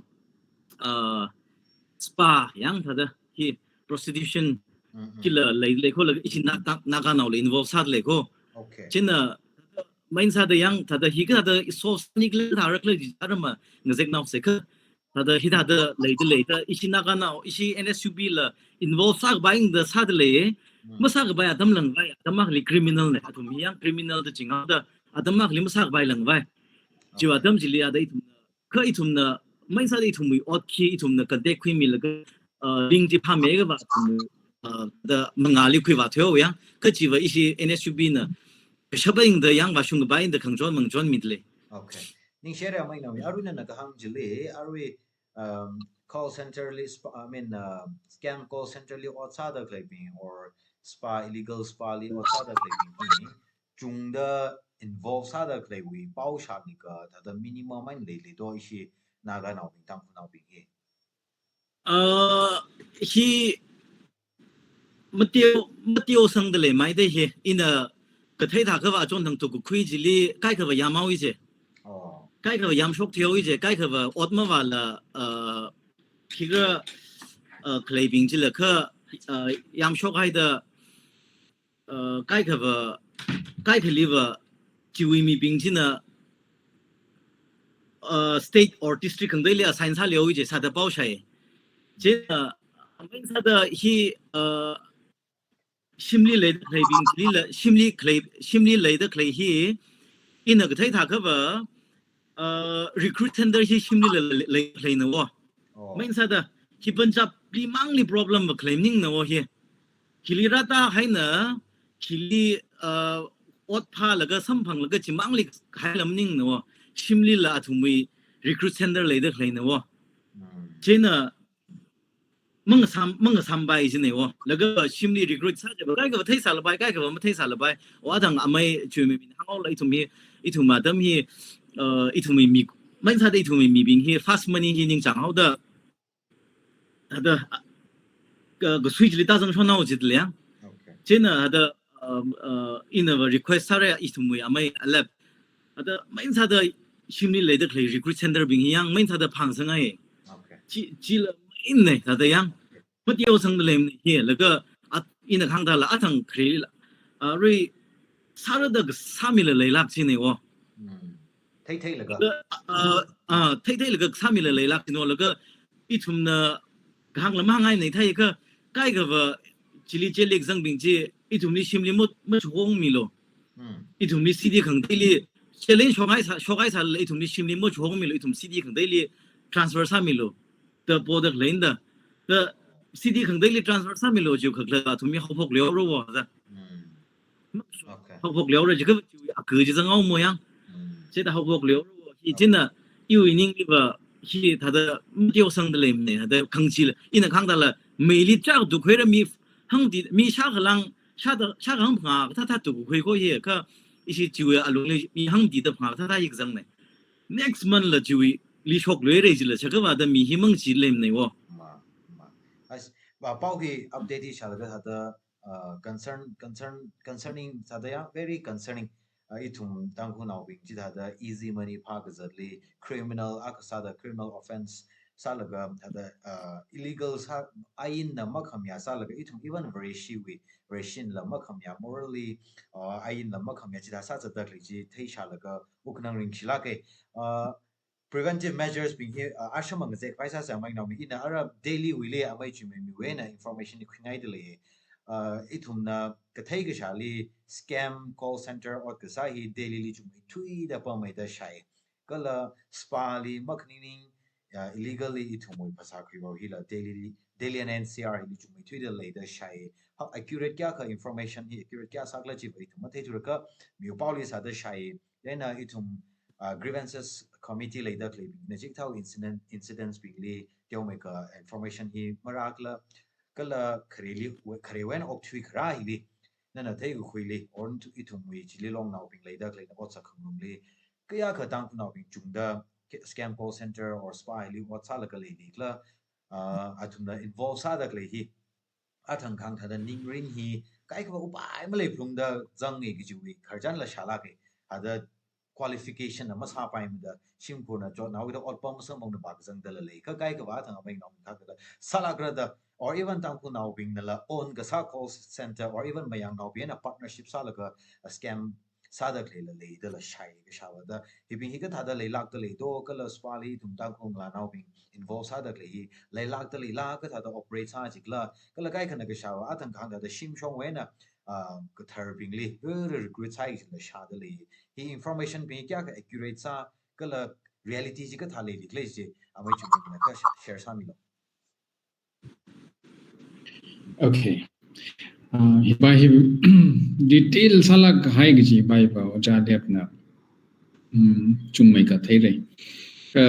spa yang thada hi prostitution kila le ko la ichi naga naw le involve sad le ko china main sa da yang thada hi ka da so snik le tharak le arama ngazek naw se ka thada hi thada le ta ichi naga naw ichi NSUB la involve sak buying the sad le masak bai adam lang bai adam li criminal ne atum yang criminal da chinga da adam li masak bai lang bai jiwa adam jili ada itum ka itum na mai sa itum mi otki itum na kade khui mi laga ling ji pha me ga ba da mangali khui wa thyo yang ka jiwa ishi NSUB na shabing da yang ba shung ba in da khangjon mangjon midle okay ning share mai na aruna na ka hang jile arwi call center list scam call center li outside of claiming or spa illegal spa li outside of claiming chung da involve sa da claim we pau sha ni ka da minimum mai le do ishi naga naw bing tang naw bing he matio sang de le mai de he in a ka thai tha ka wa chon thang tu ku khui ji li kai ka wa ya mau ije kai ka wa yam shok thio ije kai ka wa ot ma wa la khi ga clay bing ji la ka yam shok hai da kai ka li wa ji wi mi bing ji na state or district khang dei le assign sa leo je sa da pau shai je main sa da hi shimli le da klei bing li la shimli le da klei hi in ga thai tha ka ba recruit tender hi shimli le klei na wa main sa da hi punjab li mang li problem ba claiming na wa hi kili rata hai na kili ot pha la ga sam phang la ga chi mang li khai lam ning na wa shimli la thumi recruit tender le da klei na wa je na mong sam bai je ne wa la ga shimli recruit sa je ba ga thai sa la bai ga ga ma thai sa la bai wa dang amai chu mi min hang la thumi i thuma dam hi i thumi mi main sa dei thumi mi bing hi fast money hi ning chang hau da da个 switch 里大声说那我记得了，真的他的in a request 啥的，一同为阿妹 lab， 他的每他的心里来的可以 recruit center 并一样，每他的旁生哎，记了每呢他的样，不丢生的来呢，那个in a 看到了趟可以了，瑞啥的个啥米了来拉起呢哦，thấy là cái thấy那个啥米了来拉起呢，那个一同呢。hàng lắm hàng ngày này thấy cái vợ chỉ li chơi lịch sang bình chỉ ít thùng đi xem li một chuông mì lo ít thùng đi CD khẳng đây li chơi lên show cái sao ít thùng đi xem li một chuông mì lo ít thùng CD khẳng đây li transfer sang mì lo the product lên đó the CD khẳng đây li transfer sang mì lo chịu khắc là thùng mi học học liều rồi vậy học học liều rồi chỉ cứ chỉ sang ngâu mồi yang chỉ là học học liều rồi thì chính là yêu những cái vợ khi他的丢生的嘞呢，他的空气了，因为看到了美丽这个都亏了米很低，米下个浪下个很胖，他都亏过去，可一些就业啊，弄的米很低的胖，他一个人呢 ，next month 了就业离学累了去了，这个话的米希望起嘞呢我。và bao khi update đi trả lời cái thật concerning thật ya very concerning itum Tangkhulnaona bing ji da easy money park zatli criminal akhava criminal offense salaga da illegal sa ain na makhamya salaga itum even very shiwi very shin la makhamya morally ain la makhamya ji da sa zadak li ji thei shalaga uknang ring shilake preventive measures being here ashamang ze paisa sa mai nawi ina arab daily wile amai chime mi wena information ni khingai dele itumna kathai ga shali scam call center or kasahi daily li chumi thui da pa mai da shai kala spa li makning illegally itumoi phasa khribo hi la daily and NCR li chumi thui da le da shai how accurate kya ka information hi accurate kya sakla chi bai thuma thei turaka mi pauli sa da shai then itum grievances committee le da klei na jik thau incidents bigli teu mai ka information hi marakla kala khrewen ok thui khra hi li nana thei gu khuili on tu itum wi chili long naw ping leida klei na bot sa khum li kya kha tang naw ping chungda scam call center or spy li what sa la ka le li kla athumna involve sa da klei hi athang khang tha da ning rin hi kai kha upai ma le phung da jang nge gi juwi kharjan la shala ke ada qualification na masa pai da simpo na jo naw da otpam sa mong na ba jang da la le ka kai ka ba thang mai naw tha da salaka da or even Tangkhulnaona being nala own gasa call center or even mayang now being a partnership salaka a scam sadak le le de la shai ga shawa da hibing higa thada le lak de le do kala spali tum Tangkhulnaona now being involved sadak le lak de le la ka thada operate sa jikla kala kai khana ga shawa atang khang da shim shong we na ka thar bing le recruit sai la sha de le hi information be kya ka accurate sa kala reality ji ka thale le je amai chu na ka share sa mi lo Okay. By detail salak hai gi by ba oja dep na chung mai ka thei re ka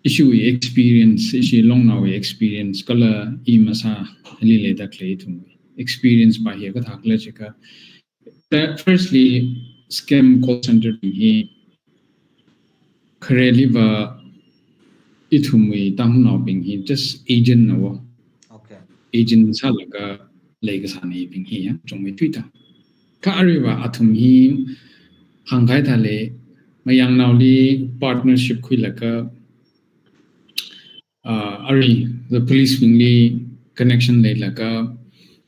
issue experience issue long now experience kala I masa li le da clay thum experience by here ka thak le chika that firstly scam call center hi khareli ba ithumui Tangkhulnaona bing hi just agent na wo agent salaka lega sani bing hi ya chongme twitter ka ariwa athum hi hangai thale mayang nawli partnership khuilaka ari the police wingli connection le laka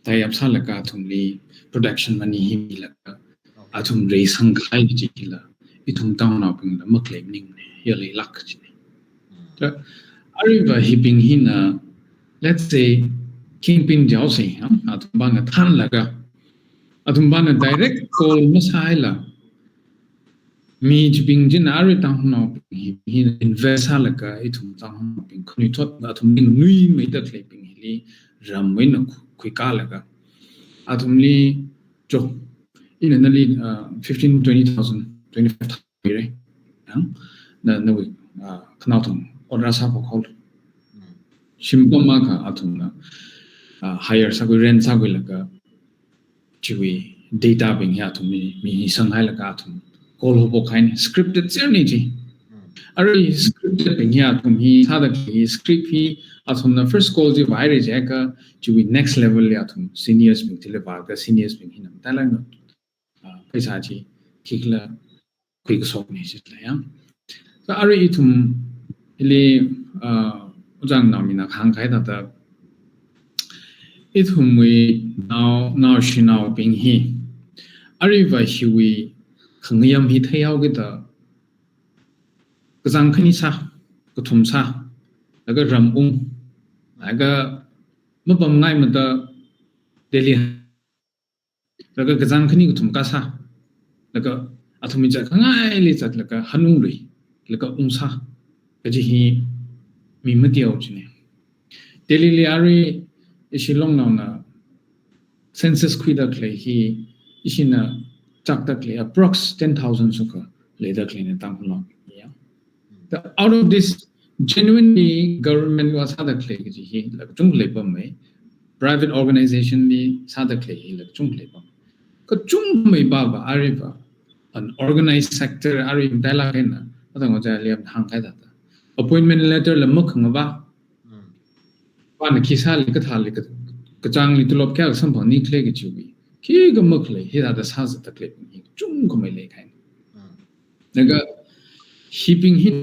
tai up salaka athumli production money hi laka athum re sanghai ji kila itum tang na ping la maklem ning ne yali lak chini ta ariba hiping hina let's say kingpin jause atum bana than laga atum bana direct call masaila mi jibing jin ari tang na hin invest halaka itum tang na ping khuni thot atum ning nui me da kleping hili ram we na khui ka laga atum li jo in anali 15 20,000 25,000 right na we knatum order sa ko khol shimpama ka atum na higher sa ko rent sa ko laga chiwi data bing ya atum mi sanghai laga atum call hobo kain scripted journey ji ari scripted bing ya atum hi sa da script hi atum na first call ji virus ja ka chiwi next level ya atum seniors bing tele ba ka seniors bing hinam talang no paisa ji kikla quick sok ni sit la ya so ari itum ile ujang na mina khang khai da itum we now she now bing hi ari va hi we khangayam hi thayau ge da kazang khani sa kuthum sa aga ram aga mabam ngai ma da delhi laga kazang khani kuthum ka sa laga athumi ja khangai le chat laga hanung ri laga sa kaji hi mi mati au chine delhi le ari ishilong na census kwida klei hi ishina chakta klei approx 10,000 suka leda klei ne Tangkhulnaona the out of this genuinely government was hada klei ji hi lag chung lei pam mai private organization ni sada klei hi lag chung lei pam ko chung mai ba ariba an organized sector ari dala kena atang ja liam hang kai da appointment letter lam khang ba pa na kisa li ka thal li ka kachang li tulop kya sam phang ni klei gi chubi ki ga mak le hi da sa za ta klei ni chung ko mai le kai naga heaping hit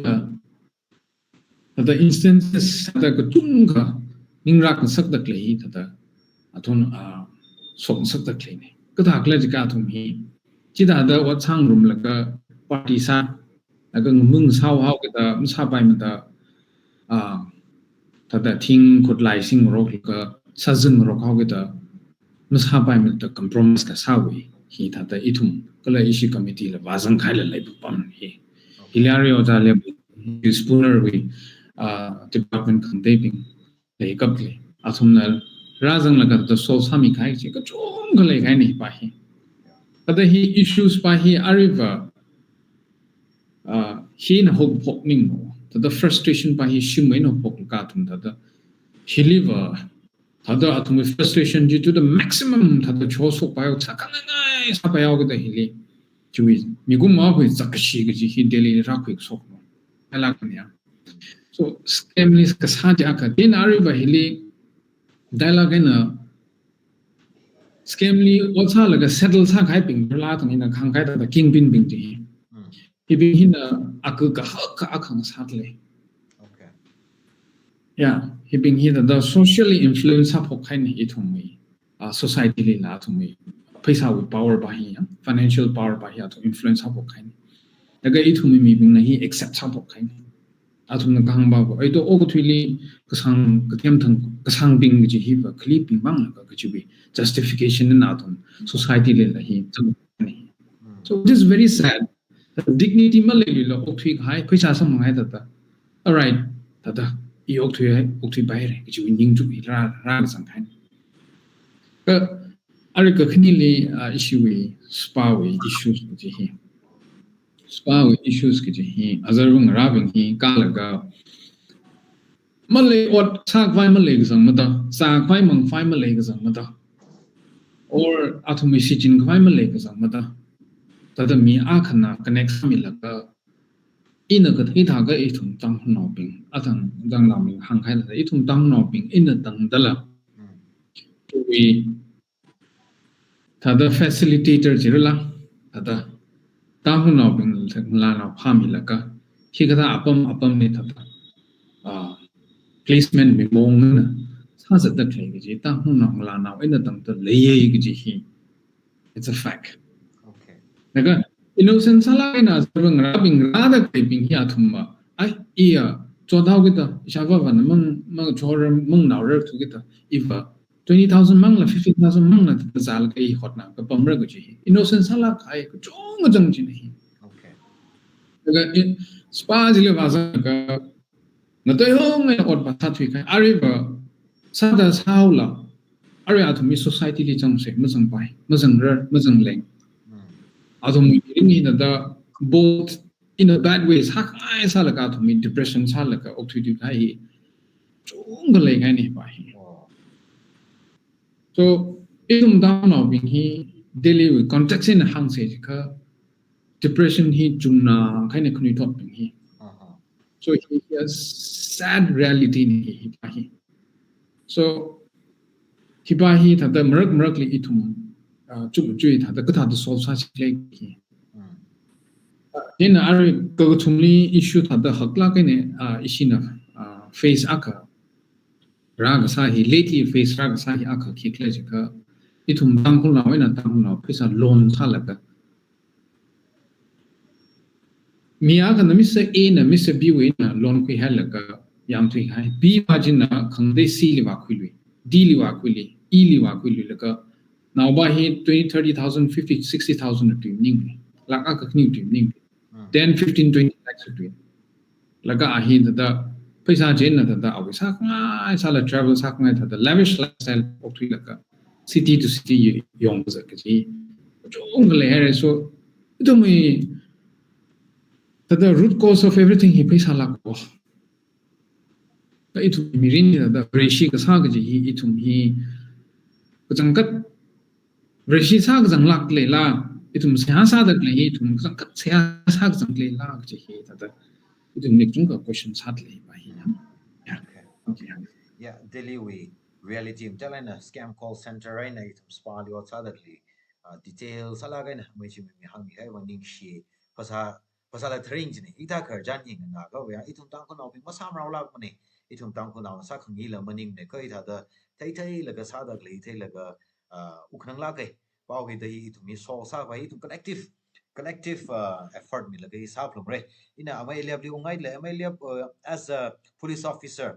the instances da ka chung ga ning rak sak da klei hi da athon sok sak da klei ne ka da kla ji ka thum hi chi da da wa chang rum la ka party sa aga mung sao hau ka da sa bai ma da tada thing khut lai sing rok ka sajung rok hau ga da masa bai ma da compromise ka sawi hi tada itum kala ishi committee la wazang khai la lai pam hi hilario da le spooner we department containing le kap le athum na razang la ka da so sami khai chi ka chung ka le khai ni pa hi tada hi issues pa hi ariva hi na hok phok ning no the frustration by his shumain of Pokkatum that he live other atom frustration due to the maximum that the choso by Sakanai Sapayog the Hili to Miguma with Zakashi he daily raquick so Alakania. So scamlis Kasajaka in Ariba Hili dialogue in a scamly also like a settled sack hyping Latin in a Kankata the kingpin bing to him. He be in a akang sadly. Okay. Yeah, he been here the socially influence of kind it me, society la to me, paisa with power by him, financial power by here to influence of kind. The guy it me being he accepts of kind. Atum the gang babo, I do all really kasang kasang being which he clipping bang like justification in atom society la he. So it is very sad. Dignity malay lo okthi khai paisa sam ngai da all right da I okthi bayre ki winding ju ra sang khai ka ari ka khni le issue we spa we issues ki hi spa we issues ki hi azarung raving hi ka laga malay ot sak vai malay sang mata sak vai mang vai malay sang mata or atomi sijin vai malay sang mata tada mi akhana connect mi laga ina ka thai tha ga itum tang no ping atang dang la mi hang khai da itum tang no ping ina tang dala we tada facilitator jirala tada tang no ping la na pha mi laga hi ka apam ni tada placement mi mong na sa sa da klei gi tang no la na ina tang ta le ye gi hi it's a fact Okay. naga innocent salaka na sabang rabing rada taping hi athumma ai iya chodhaw kita shava van mang chor mang naurer tu kita ifa 20,000 mang la 15,000 mang na ta zal kai hotna ka pamra gu chi innocent salaka ai ko chong jang chi hi Okay. daga spa jile basa ka na toy hong na ot ba ta thui kai ariba sada saula ari athumi society li chang se mazang pai mazang rar mazang leng athumi ring na da both in a bad ways hak ai salaka athumi depression salaka okthui kai chung ga leng ai ni pai so itum down now being he daily with context in hang se ka depression hi chungna kind of kuni thop being he so he has sad reality in he so hibahi thada marak li itum chum chui thada ka thada solve sa chi ki in ari ka thumli issue thada hakla ka ne isina face aka rag sa hi lately face rag sa hi aka ki kle ka itum tangkhulnaona tangkhulnaona pisa loan salaka miya ka namisa a na misa b we na loan ku halaka yam thai hai b margin na khangde c li wa khului d li wa khuli e li wa khului laka now ba hi 20 30,000 50 60,000 to ning laka ka kni to ning 10 15 20 lakhs to laka a hi da paisa jen na da awi sa nga sala travel sa nga da lavish lifestyle of laka city to city yong za ka ji jong le here so ito mai the root cause of everything he paisa lako itu mirin da reshi ka sa ga ji itum hi jangkat reshi sa ga jang lak le la itum sa sa da le itum jangkat sa sa ga jang le la ji hi da itum nik chung ka question sat le ba hi okay yeah Delhi we reality mtalana scam call center right na itum spali or sadly details salaga na mai chi mi hang hai wa ning shi pasala thring ni ita khar jan ing na ga wa itum tang ko no bi masam raw la ne itum tang ko na sa khang ni la maning ne ko ita da thai la ga sa da le thai la ga ukhnang la kai pau ge dai itum mi so sa ba itum collective effort mi la ga sa plum re ina amai lep li ungai le amai lep as a police officer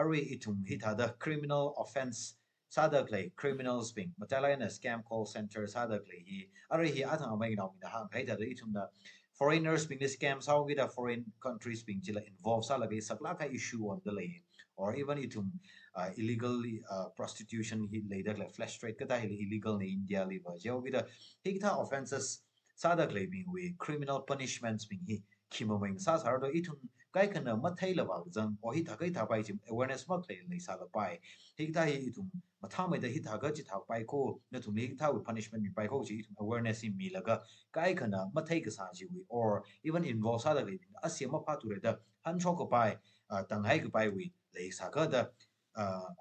ari itum hita da criminal offense sadak lay criminals being matalana scam call center sadak lay hi ari hi athang amai na mi da hang kai da itum da foreigners being the scams how with the foreign countries being chila involved salabi saklaka issue on the lay or even itum illegal prostitution he later like flash trade kata illegal in India liver jo with the hikta offenses sadak lay being we criminal punishments being he kimoming sa sardo itum kai kana mathai la ba jang o hi thakai tha pai chim awareness ma play lai sala pai hikta hi itum mathang mai da hi thaga chi thak pai ko na tum hi tha punishment mi pai ko chi itum awareness mi laga kai kana mathai ka sa ji we or even involve sa da le asia ma pha tu re da han chok ko pai tang hai ko pai we lai sa ka da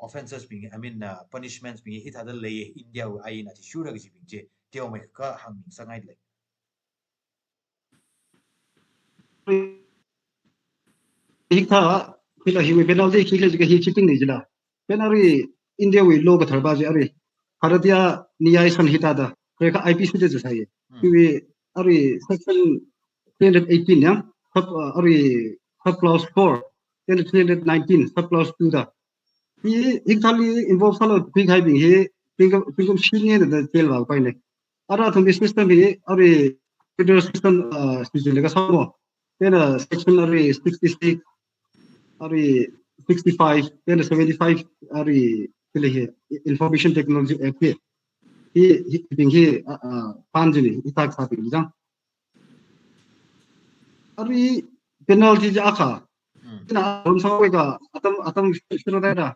offenses being I mean punishments being hi tha da le India ai na ti shura ga ji bing je teo mai ka hang mi sa ngai le hikha phila hi penalty khile ji hi chiting ni jila penari India we law ka tharba ji ari bharatiya niyay sanhita da ka IPC de jasai we ari section 318 ya ari sub clause 4 and 319 sub clause 2 da hi hikali involve sala big hai bing hi pingam shine da tel wa pai ne ara thum system hi ari federal system system ka samo then section ari 66 ari 65 then 75 ari kile he information technology act hi bing hi panjini itak sa bing jang ari penalty ja akha na rom sa we ka atam shiro da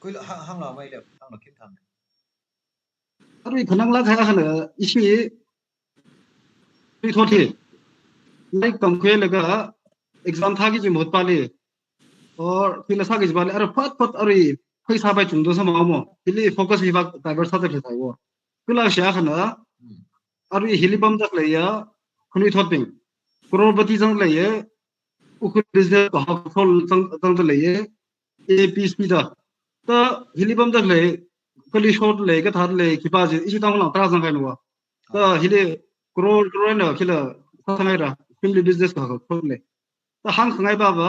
koi hang la mai le hang la kim tham ari khanang la kha khana isi ri thothi like kam khe laga exam tha gi mot pale और फिर लसा के जबाले अरे फट अरे कोई साबाई चुंदो सा मामो हिली फोकस विभाग डाइवर्स था के थायो फिर शाह खना अरे हिली बम तक ले या खुनी थोपिंग करोड़पति जंग ले ये उखु बिजनेस को हफल जंग ले ये एपीएसपी दा तो हिली बम तक ले कली शॉट ले के थार ले खिपाज इसी तंग ला तरा जंग नुवा तो हिली crore na kila sangai ra family business ka ko le ta hang sangai ba ba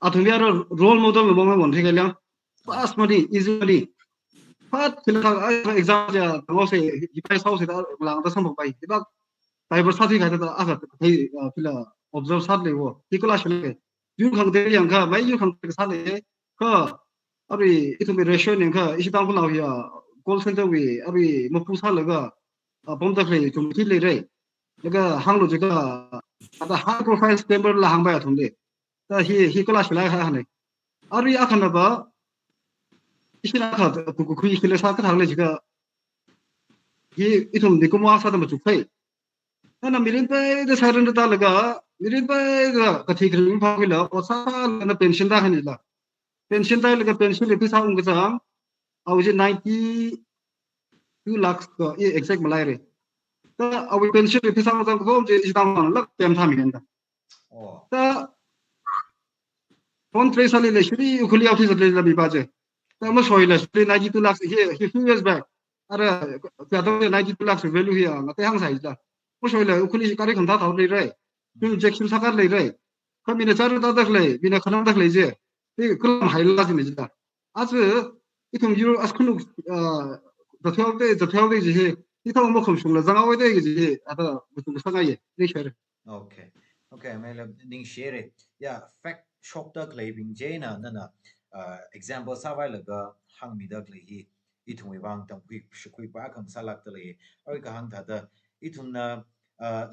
athumia role model mo mo mon thega lang fast money easy money phát kila exam ja ko se hi pai sau se da lang ta sam pai ba tai ba sa thi ka ta asa thei kila observe sat le wo hi kala shle yu khang de yang ka mai yu khang ka sa le ka ari itu me ratio ne ka isi tang ko ya call center we ari mo pu sa le ga bom ta kle tum thi le re le ga hang lo je ga ata high profile scammer la hang ba thum de ta hi kala shla ha ne ari akhana ba isi na ka ku ku kile sa ka thang le je ga hi itum de ko ma sa da ma chu phai na mirin pa de sa ren da le ga mirin pa ga ka thi kring pa ki la o sa na pension da khani la pension da le ga pension le pi sa ung ga sa au je 92 lakhs ka exact malai re ta au pension le pi sa ga ko je is da man la tem tha mi da Oh. ta kon tre sali le shri ukhli office le la bi ba je ta ma soi la shri 92 lakhs he few years back ara ka da 92 lakhs value hi na te hang sai da mo soi la ukhli ka ri kham tha tha le re tu injection sa ka le re ka mi na char da da le bi na khana da le je ti klam hai la ji da as itum euro as khunu the 12 ji he ti thong mo khum shung la zanga wai de ji ata bu sa ga ye le shere Okay. Okay, mele ning share. Yeah, fact shock da klei bing jena na example sa vai la ga hang mi da klei hi itung wi wang tang quick shukui ba kam salak da le oi ka hang tha da itung na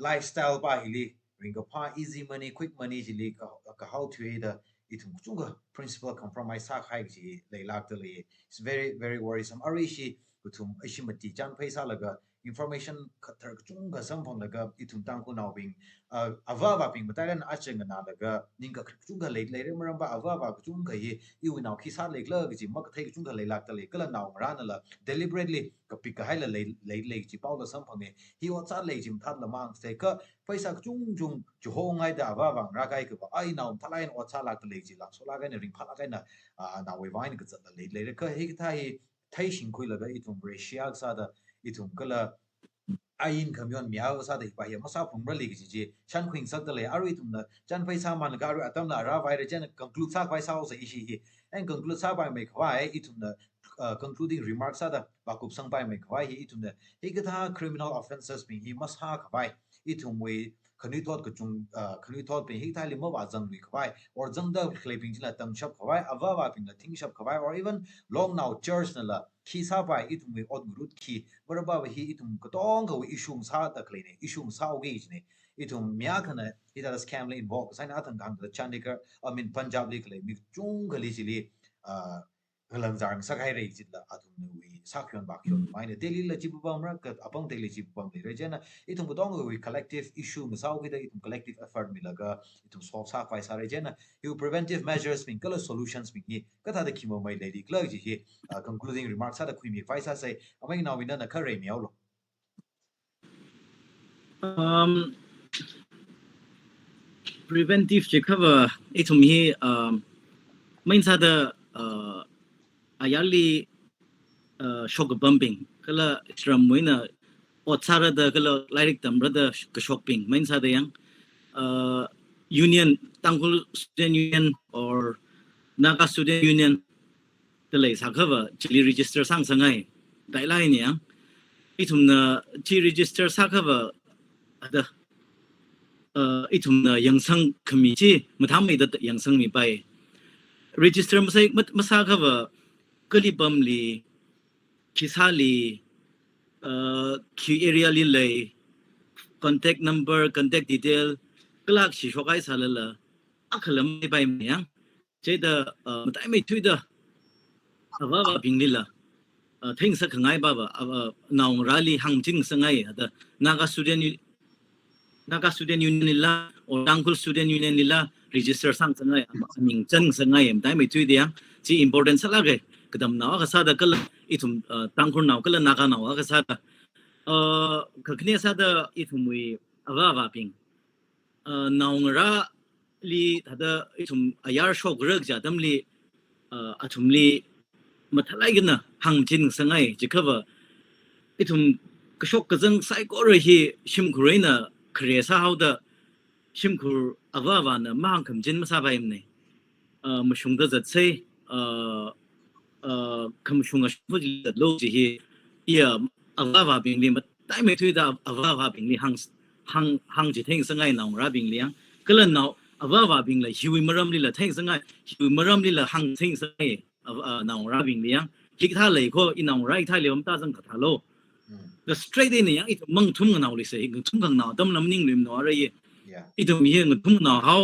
lifestyle ba hi li ring ga pa easy money quick money ji li ka how to da itung chung ga principle compromise sa khai ji le lak da le it's very very worrisome ari shi kutum ashi mati chan phai sa la ga information khatar chung ga sam phang la ga itung tang ko naw bing avava ping batalan acheng na daga ninga chunga le le maram ba avava chunga hi iu naw khi sa le la gi mak thai chunga le lak ta le kala naw ran la deliberately ka pik ka haila le ji paw la sam phame hi wa cha le jim that la mang se ka paisa chung chung ju ho ngai da avava ra kai ka ba ai naw thalai wa cha lak ta le ji la so la ga ne ring phala ga na na we vain ka cha le ka hi thai thai shin khui la ga itum brescia sa da itum kala ain kamyon miao sa de pa ya masa phung ra li gi ji chan khwing sak de le aru tum na chan phai sa man ga ru atam na ra vai re chen conclude sa vai sa se ishi hi and conclude sa bai me khwai itum na concluding remarks sa da ba kup sang bai me khwai hi itum na hi ga tha criminal offenses bi hi mas ha khwai itum we khani thot ka chung khani thot pe hi tha li mo ba jang ri khwai or jang da clipping la tam shap khwai awa wa ping la thing shap khwai or even long now church na la khi sa bai itum we od gurut khi barba hi itum ko tong ko issue sa da kle ne issue sa o ge ne itum mya khana ida scam le involve sa na thang gang da Chandigarh I mean Punjab le kle mi chung ga li ji li galang jang sa khai re ji la atum ne wi sa khyon ba khyon mai ne daily la ji bu bam ra ka apang daily ji bu bam le re jena itum ko tong ko collective issue ma sa o ge da itum collective effort mi la ga itum solve sa khai sa re jena you preventive measures min kala solutions min hi ka tha da kimo mai le di kla ji hi concluding remarks sa da khui mi fai sa say amai na wi na ka re mi lo preventive che cover itum hi main sa da ayali shock bumping kala stram moina otsara da kala lirik tamra da shopping main sa da yang union Tangkhul student union or Naga student union kala sa cover chili register sang sangai dai lai ni yang itum na chi register sa cover ada itum na yang sang committee matham mai da yang sang mi bai register masai masa cover kali bam li kisali ki area li lay contact number contact detail kelak si shokai salala akalam ni bai yang jeda matai mai thui da awa pinglila thing sa khangai ba naung rally hangjing sangai da naga student union nila or Tangkhul student union nila register sang sangai ning chang sangai matai mai thui dia chi important salage kadam na ka sa da kala itum Tangkhulnaona kala naga na ka sa da kakne sa da itum wi awa ping naung ra li thada itum ayar shok rag ja dam li atum li mathalai gna hangjin sangai jikava itum kashok kazang sai ko re hi shimkhurei na khresa hauda shimkhur awa na mahang khamjin masa baim ne mashung da zat sei khamshunga shfuji lo ji hi ya awa bing li tai me thui da awa bing li hang ji theng sangai naung ra bing liang kala naw awa bing la hiwi maram li la theng sangai hiwi maram li la hang theng sangai naung ra bing liang hik tha lei ko inaung ra thai leom ta jang kha lo the straight in yang itu mang thum ngau li se ng thum gang naw dam lam ning lim no ra ye itu mi ng thum naw how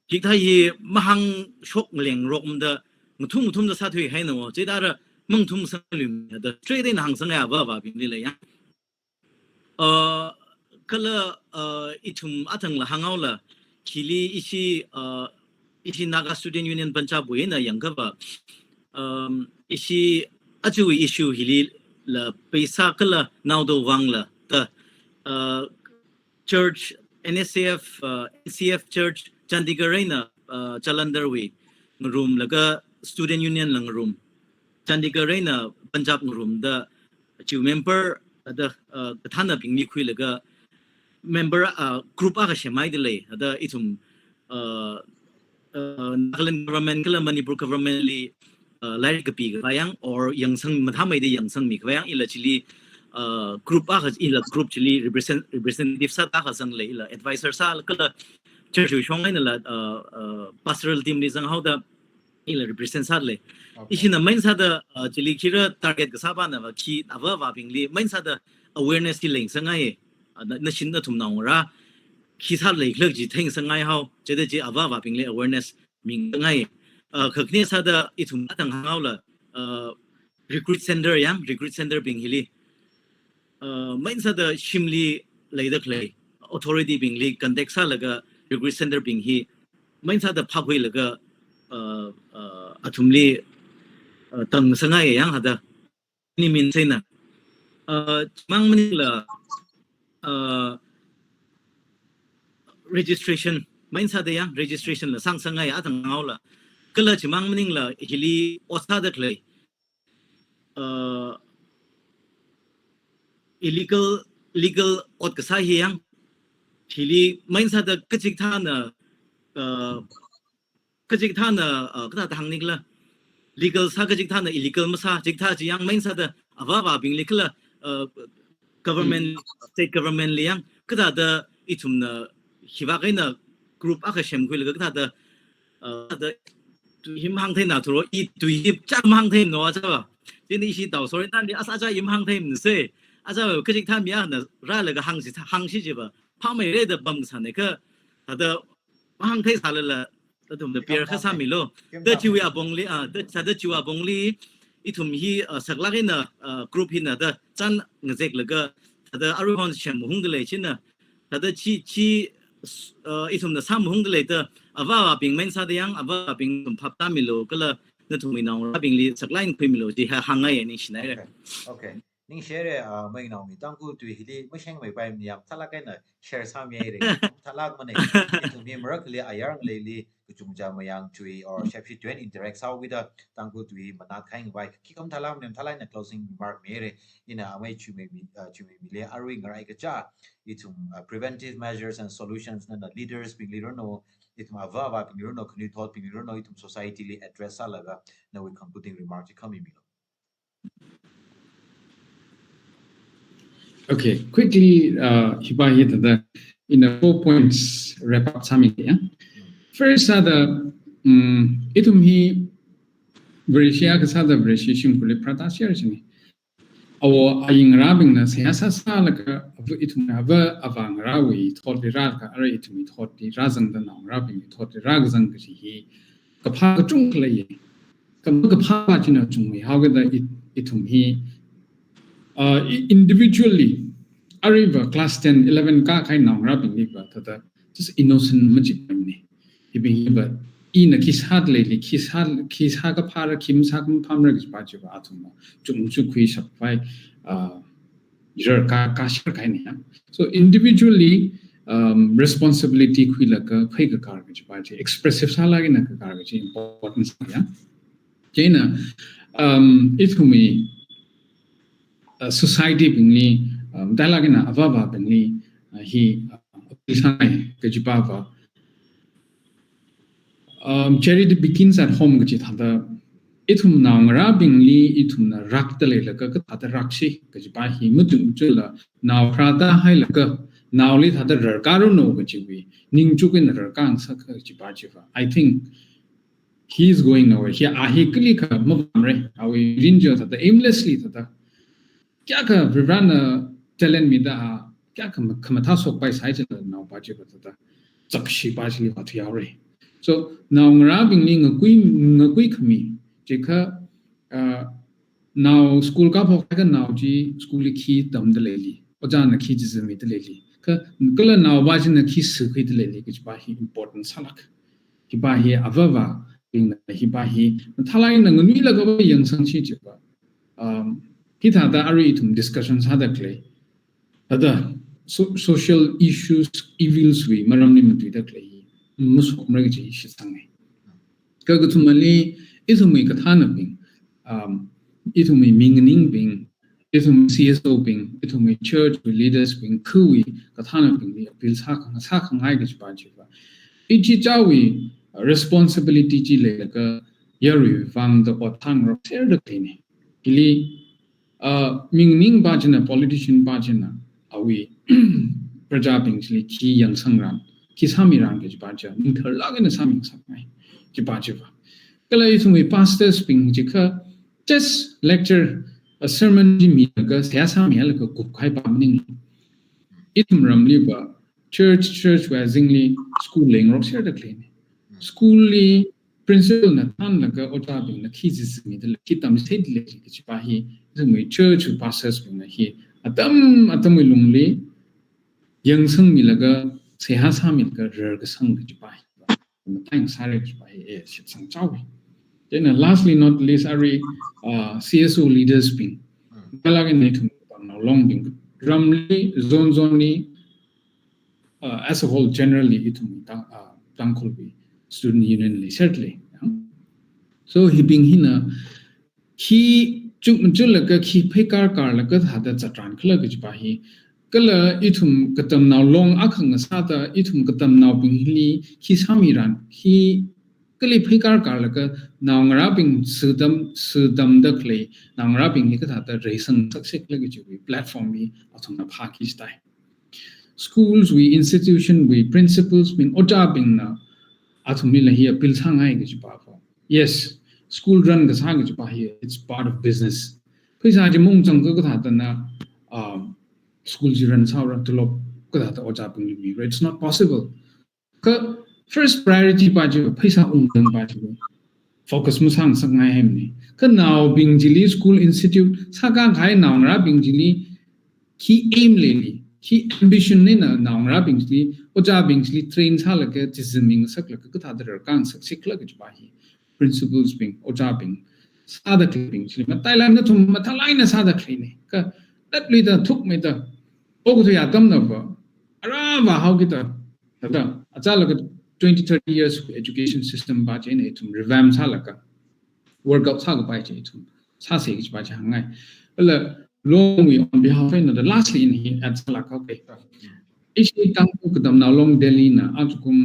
hik tha yi mahang shok leng rom da ng thum da sa thui hai no je da ra mang thum sang lim da straight in hang sang ya ba bing li le yang kala itum atang la hangau la kili isi Naga Student Union Punjab bu na yang ka ba isi aju issue hili la paisa kala now do wang la the church NCF church Chandigarh na Chalandar we room laga student union lang room Chandigarh na Punjab room the chu member the thana ping mi khui laga member group aga shemai delay the itum Nagaland government kala Manipur government li lai ka pi bayang or yang sang mathamai de yang sang mi bayang ila chili group ila group chili representative sa ta sang le ila advisor sa kala church shong ai la pastoral team ni sang how da ila represent sa le isina main sa da chili kira target ka sa ba na ba ki awa ping li main sa da awareness ki leng sang ai na shin na thum na ra ki sa le lek ji theng sang ai how je de ji awa ping le awareness ming ngai khakni sa da itum atang hangau la recruit center ping hili main sa da shimli leida clay authority ping li contact sa laga recruit center ping hi main sa da phagoi laga athumli tang sangai yang hada ni min sena mang mani la registration main sa da yang registration la sang sangai atang hangau la kala chimang mning la hili osa da clay legal ot ka sa hiang hili main sa da kachik tha na kata hang nikla legal sa kachik tha na illegal masa chik tha chi yang main sa da awa bing likla government state government liang kata da itum na hiwa kai na group aka shem khoi la kata da him hang thêm nào thôi ít tùy him chắc hang thêm nó chứ ba thế nên khi đầu số tan đi asa cha him hang thêm nữa asa cái gì tham gia là ra là cái hang gì chứ ba phá mấy cái đợt bấm sản này cái đó hang thêm sao là đó tụi mình bịa cái sao mình lo đó chiu à bông li đó chiu à bông li ít tụi mình sắc lá cái nè group hin nè đó chân người dệt là cái đó ở bên xem hung cái này chứ nè đó chi itum na sam hung le ta awa ping men sa yang awa ping phap ta milo kala na thumi na ping li saklain phi milo ji ha hangai ni shinai okay ning share mai na mi tang ku tu hili mo sheng mai pai mi yak thala kai na share sa mi re thala ma ne itu mi merak li ayar le li kuchung ja ma yang chui or chef shi twen interact sao with the tang ku tu manat khai ngai ki kam thala nem thala na closing remark me re ina mai chu me le arwi ngai ka cha itum preventive measures and solutions na leaders being leader no itum ava being leader no kuni thought being leader no itum society li address sa laga na we concluding remark ki kami mi. Okay, quickly, hiba hit the in a 4 points wrap up summit. Yeah? First, itum hi Brescia kasada Brescia shimkule prata shirchini. Awo aying rabing na siyasa salaka itum ava avang rawi thought the raka ara itum thought the razan the nang rabing thought the ragzang kashi kapha kachungkha ye kapha china chungme how the itum hi individually arriva class 10 11 ka kai nang rabing ni ba ta just innocent magic ni ibing ba ina kishat le kisha ka phara kim sa kum phamra ki pa chiba athuma chung chu khui sapai yer ka shar kai ni so individually responsibility khui la ka phai ka kar ki pa chi expressive sala gi na ka kar ki importance ya chena ithumi society bingli Dalagina avava bengli he pilsangai kajipava charity begins at home gachit hada itum naungra bingli itum na raktale laka ka hada rakshi kajipa hi mutum chula naw prada hai laka nawli hada rarkaru no gachiwi ningchukin rarkang sak kajipa chiva. I think he is going nowhere. He ahikli ka mavamre awi rinjo hada aimlessly hada kya ka vivran talent mida kya ka khamatha sok pai sai chila naw pa chiva hada chakshi pa chili pathiyaure. So now ngabing ni ngakui kami jika now school ka phok ka now ji school ki pamdalei oja na ki jizmi deleli ka kala now ba jin na ki sukhi deleli ki ba hi important salak ki ba hi avava bing na hi ba hi thalai na ngni la ga yang sang chi chi ba ki tha da ari tum discussions hada clay ada social issues evils we maram ni mtu da clay musuk mrag ji shi sangai ka ga tumali isumi ka thana bing itumi mingning bing itumi CSO bing itumi church leaders bing kui ka thana bing ni appeal sa khang ai ga ba ji ba ichi chawi responsibility ji le ka yari wang the othang ro share the clean ili mingning ba jina politician ba jina awi praja bing li ki yang sangran ki samiran ga ba ja ning thar la ga na saming sangai ji ba ji ba kala itumi pastors bing ji ka just lecture a sermon mi ka siasa mi la ka kup khai pa ning itum ramli ba church wa zingli school ling ro share the clean school li principal na tan la ka ota bing na khizis mi de kitam state le ki pa hi itumi church pastors bing na hi atam lungli yang sang mi la ga siasa mi ka rer ka sang ki pa hi tang sare ki pa hi shit sang chawi. Then lastly, not least, ari CSO leaders being kalagin netum long being drumly zone as a whole generally itum Tangkhulnaona student union certainly. So he being hina he chulaka he pekar kar laka hada chatran kala gijbahi kala itum katam now long akhang sata itum katam now being he samiran he kali pekar kar laka now ngrabing sudam da clay now ngrabing ni kata reason success lagi juwi platform ni atum na phaki style schools we institution we principles being otabing na atum ni lahi appeal sangai gijba yes school run ga sang gijba here it's part of business phaisa je mung chang ga ta na school ji run saura to lop ga ta otabing ni it's not possible ka first priority pa je phaisa ungdang pa je focus musang sangai hem ni ka now bing jili school institute saka gai now ra bing jili ki aim le ni ki ambition ne na now ra bing jili oja bing jili train sa la ke jisming sak la ka ta dar kang sak sik la ge ba hi principles bing oja bing sa da bing jili ma thailand na thum ma thalai na sa da ne ka that li da thuk me da o ko ya tam na ba ara ba how ki ta da acha la 20-30 years education system ba je ne tum revamp salaka workout salaka ba je tum sa se ki ba je hangai ala long we on behalf of the lastly in here at salaka okay ishi tang ku kadam na long delhi na atukum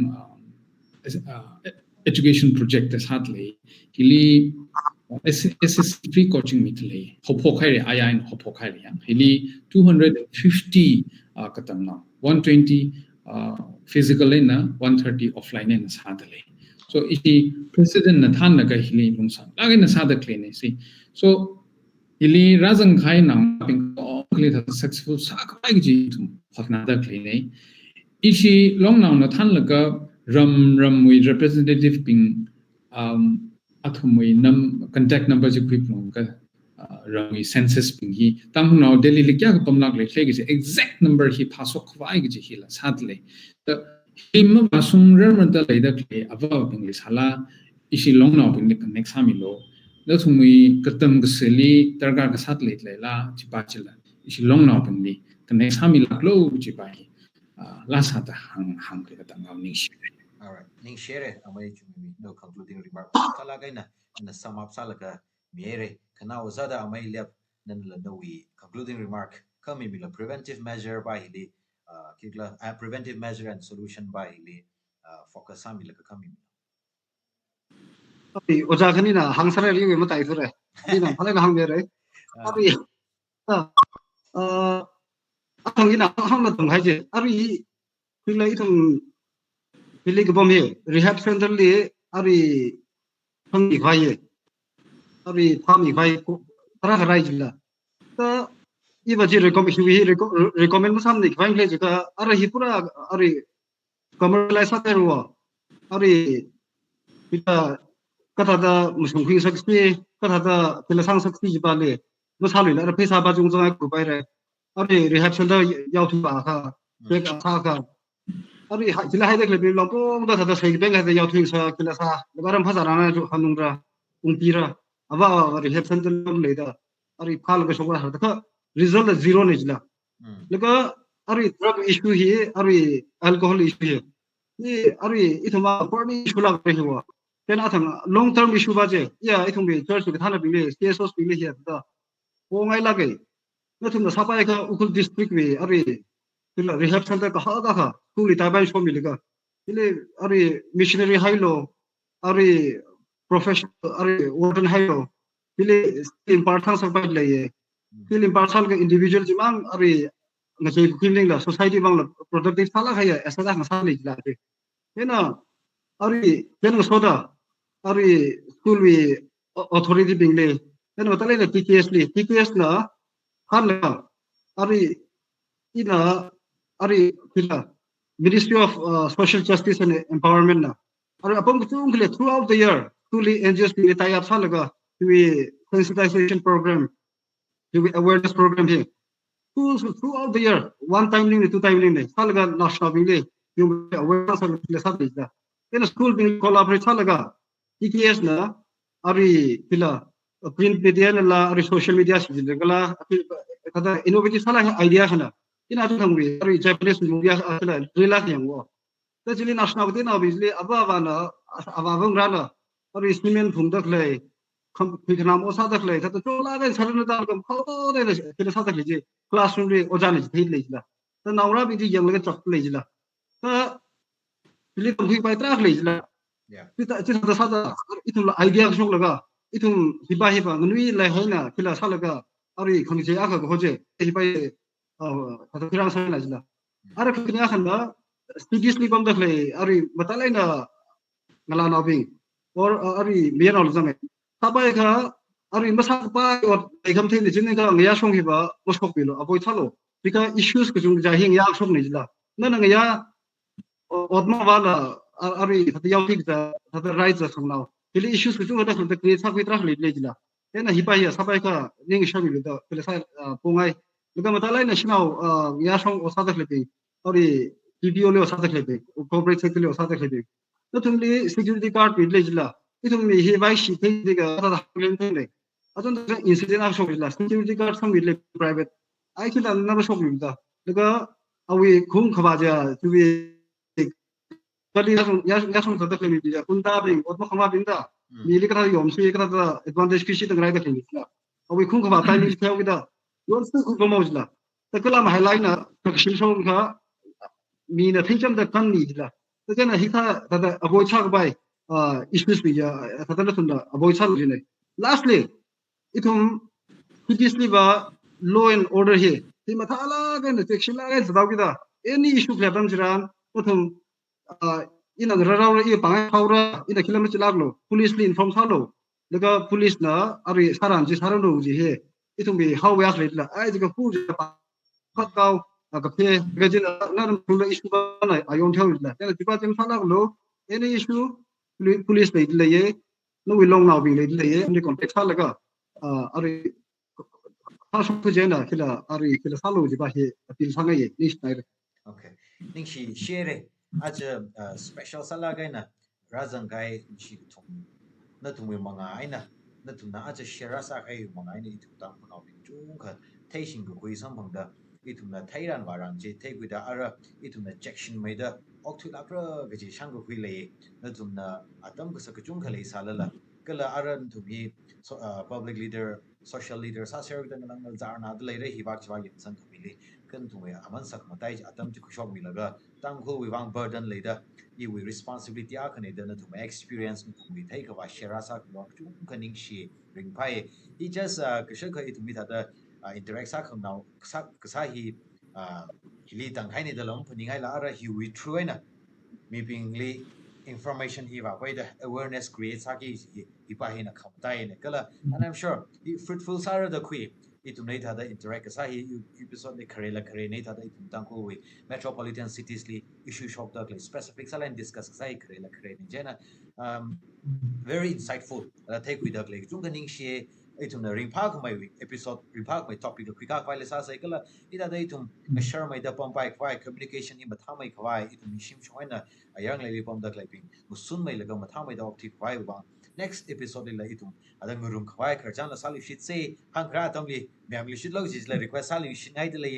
education project as hardly hili SS free coaching mitle hopo khai aya in hopo khai yang hili 250 kadam na 120 physical na 130 offline na sadale so iti president na than naga hili lungsan lagi na sadak ne si so hili razang khai na ping kli tha successful sa kai ji tum hotna da ne ishi long now na than laga ram with representative ping athumui nam contact number ji quick no ka rami census ping hi tang now delhi le kya pamlak le khle gi exact number hi phasok khwai gi hi la sadle the him basung ram da le da kle ava ping le sala ishi long now ping le connect sami lo da thumui katam ga seli targa ga sat le la chi pa chila ishi long now ping le connect sami la lo chi pa hi la sa ta hang ke ta ngau ni shi. All right. Ning share amai chumi no concluding remark. Talaga na sum up salaka miere kana wazada amai lep nan la no concluding remark kami mila preventive measure ba hili kikla preventive measure and solution ba hili focus sa mila kami Tapi oja khani na hangsara ri ma tai thore di na phalai na hang re tapi athang ina hang na thong hai je ari pilai thong pilai ke bom he rehab center le ari thong ni khai ye ari tham ni khai tara khai jilla ta iba ji recommend ma sam ni khai le je ka ara hi pura ari commercialize sa terwa ari kita kata da musung khing saksi kata da pelasang saksi ba le ma sa le la phaisa ba jung jang ku bai re ari rehab center yaw thu ba kha pek kha ka ari jila hai dek le bi long pong da da sei beng ha yaw thu sa kila sa garam pha ra na ju hanung ra ung pi ra aba rehab center le da ari phal ga shogra ha da result zero ne jila leka ari drug issue hi ari alcohol issue hi ni ari ithuma porni issue la re hiwa then athang long term issue ba je ya ithum bi church ki thana bi le cases bi le hi da ko ngai la ge na thum sa pa ka ukul district bi ari tila rehab center ka ha ka tu li ta bai so mi le ka ile ari missionary high lo ari professional ari warden high lo ile in part thang sa ba le ye ile part ka individual jimang ari ngasih kuiling lah society bang lah productive salah kaya asal dah masalah ni lah tu. Kena hari kena soda hari school we authority bingle. Kena betul ni TKS na kan lah hari ina hari kita Ministry of Social Justice and Empowerment na. Hari apa mungkin kita throughout the year truly NGOs kita tie up salaga we sensitization program, we awareness program here. Throughout the year, one time ling, two time ling, salaga national ling, yung awareness of the sabit na. In a school being collaborate salaga, TKS na, ari pila print media na ari social media sila kala kada innovative salaga idea na. Ina tu thangwi ari Japanese media sila relax yang wo. Jadi national betul na bisli aba na abang rana ari cement phumdak lay. Nam o sa dak le ta to la ga saran da kam kho de le ke sa dak le ji classroom re o ja ne thi le ji la ta nawra bi ji yang le chak le ji la ta pili ko hi pai tra le ji la ta chi ta sa da itu la idea shok la ga itu hi ba ngui le hai na kila sa la ga ari khong je a ga ho je hi pai ta ta kira sa la ji la ara khnya khan da seriously bam dak le ari matalai na ngala na bing or ari me na lo jame sabai ka ari masak pa or ekam thei ni chin ka ngya song hi ba mosok bi lo aboi thalo bika issues ku jung ja hing ya song ni la na na ngya odma wala ari thati yaw thik da thata right za song na kili issues ku jung da khun ta create sa ku tra le le la ena hi pa ya sabai ka ning sha bi lo da pele sa pongai luka matalai na shinau ngya song o sa da le bi ari PPO le o sa da le bi corporate sector le o sa da le bi na thumli security card bi le la itu mi hi bai shi thei de ga ta len thei le adon da incident a shok la security guard sam le private ai ki dan na ba shok mi da daga awi khung khaba ja tu bi kali ya song da ke mi ja kun da bi ot ma khama bin da mi li ka yom su ka da advantage ki shi da rai da ke mi la awi khung khaba tai mi theu da yon su khu mo la ta kala ma highlight na ka shi shong ka mi na thei cham da kan ni la ta na hi tha da avoid chak bai issues bi ja tatala tunda avoid sal jine lastly itum seriously ba law and order he ti mathala ga na section la ga zadaw gida any issue khadam jiran utum ina raraw ra i pangai khawra ina kilometer laglo police li inform salo daga police na ari saran ji saran ro ji he itum bi how we ask la ai ji ga pu ja pat kaw ka phe ga jin na na issue ba na ayon thau la ya ti pa chen sala lo any issue police le le ye no we long now bi le ye ni context la ga ari ha so ku jena kila ari kila salo ji ba he apil sanga ye ni style okay ning shi share aja special salaga na razang kai shi thum na thum manga aina na thum na aja share sa kai manga aina itu tang na bi chung kha thai sing ko hui sam bang da itu na thairan warang je thai gu da ara itu na section mai da ok thu la pra ga ji sang ko hui le na thum na atam ko sa ka chung kha le sa la la kala aran to be public leader social leader sa share dan lang zar na de re hi bak chwa yin san mi li kan tu ya aman sak ma tai atam chi khushok mi laga tang khu wi wang burden le da I wi responsibility a kan de na tu experience tu mi thai ka wa share sa ka chu kan ning shi ring pai I just ka she ka itu mi ta da interact sa kham nau sa ka sa hi hi li tang hai ni da long phani hai la ra hi wi true na mi ping li information hi wa pai da awareness create sa ki hi pa hi na kham tai ne kala and I'm sure fruitful sa ra da khui itu nei tha da interact sa hi episode ne khare la khare nei tha da itu tang ko we metropolitan cities li issue shop da specific sa line discuss sa hi khare la khare ni jena very insightful take with the chung kan ning she itum na ring park mai episode ring park mai topic the quick file sa sai kala ida da itum share mai da pom pai kwai communication in matha mai kwai itum shim shoina ayang lai pom da clapping musun mai laga matha mai da optic kwai ba next episode la itum ada ngurum kwai kharjan la sali shit say hang kra tam li myam li shit lo jis la request sali shin ai de le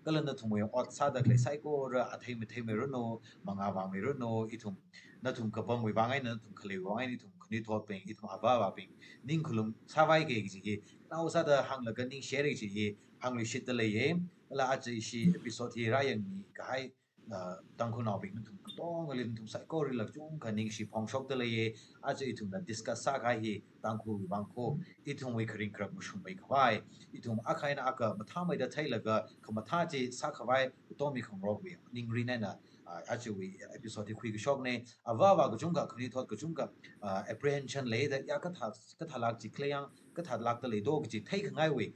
kala na thumoy ot sa da klai sai ko ra athai me ro no manga wa me ro no itum na thum ka pom wi bangai na thum khali wa ngai ni thum khni thot peng itum aba ba peng ning khulum sawai ke ji na usa da hang la ganing share ji hang li shit de le ye la a ji shi episode hi ra yang ni ka hai Tangkhulnaona peng thum tong lim thum sai ko ri la chung ka ning shi phong shok de le ye a ji thum na discuss sa ka hi tangkhu wi bang ko itum wi khring krap mu shum bai khwai itum akhai na aka matha mai da thai la ga khamatha ji sa khwai to mi khong rok wi ning ri na actually episode khui ki shok ne awa kachungkha khni thot kachungkha apprehension le da ya ka thalak chi kleyang ka thalak ta le do chi thai khngai we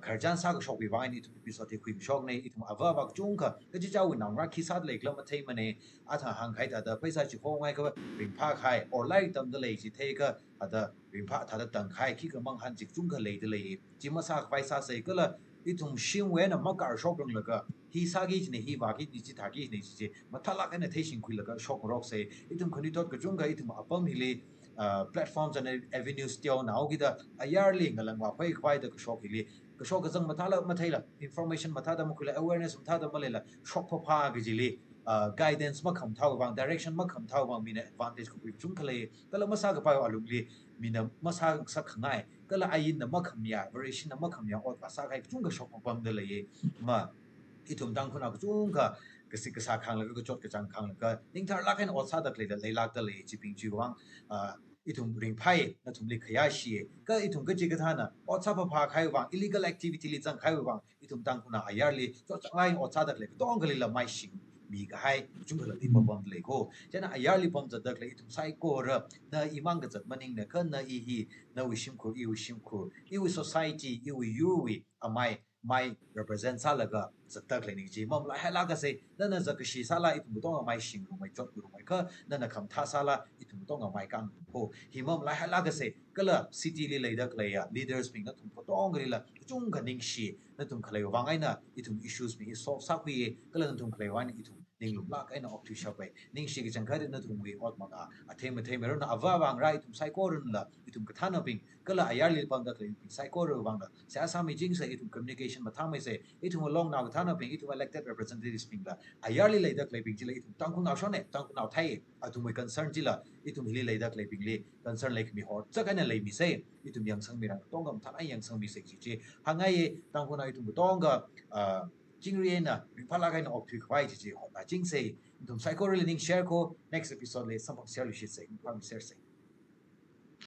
kharjan sa ka shok wi wai ni episode khui ki shok ne itum awa kachungkha ka chi chawi nang ra khi sat le klam ma thai mane a tha hang khai ta da paisa chi khong ngai ka ring pha khai or lai tam da le chi thai ka ada ring pha tha da tang khai khi ka mang han chi chungkha le de le chi ma sa paisa se ka la itum shin we na ma kar shok rang la ka hi sa gi ne hi wa gi ni chi tha gi ne chi mathala ka na theshin khui la ka shok rock se itum khani tot ka chungkha itum apam hi le platforms and avenues tio now gida ayarli ngalang wa phai khwai da shok hi le ka shok ka jang mathala ma thaila information matha da ma khula awareness matha da ma lela shok pha pha gi ji le guidance ma kham thau bang direction ma kham thau bang mina advantage ko chung khale kala ma sa ka pa alum li mina ma sa sak khangai kala ayin na ma kham ya variation na ma kham ya ot pa sa kai chung ka shok pam de le ye ma itum dang khuna chung ka kasi ka sa khang la ka chot ka chang khang la ka ning thar la khain ot sa da kle da le lak da le chi ping chi wang itum ring phai na thum li khaya shi ka itum ka ji ka thana ot sa pha khai wang illegal activity li chang khai wang itum dang khuna ayar li chot chang lai ot sa da kle tong ka li la mai shing mi ka hai chung ka la li pom le ko jana ayar li pom da kle itum sai ko ra na imang ka zat maning na ka na I hi na wi shim kur I wi shim kur I wi society I wi you wi amai mai represent salaga zatak le ni ji mom la hala ka se na na zak shi sala itum tong mai shing ru mai chot ru mai ka na na kham tha sala itum tong mai kang ko hi mom la hala ka se kala city li le dak le ya leaders ping na tum tong ri la chung ka ning shi na tum khlai wang ai na itum issues mi solve sa kwi kala na tum khlai wan itum ning lu lak ai na op tu sha bai ning shi ki chang kha na tum wi ot ma ga a the me ro na awa wang ra itum sai ko run la itum ka thana ping kala ayar li pang dak le sai ko ro wang la sa sa mi jing sa itum communication ma tha mai se itum long na ka thana ping itum elected representatives ping la ayar li le dak le ping ji la itum Tangkhulnaona shone Tangkhulnaona thai atum wi concern ji la itum hi le dak le ping le concern le mi hor cha kana le mi se itum yang sang mi ra tong gam than ai yang sang mi se ji hangai Tangkhulnaona itum tong ga jingrian na phala kai na op thu khwai ji ho na jing se itum psycho really ning share ko next episode le some of share lu shit se pam share se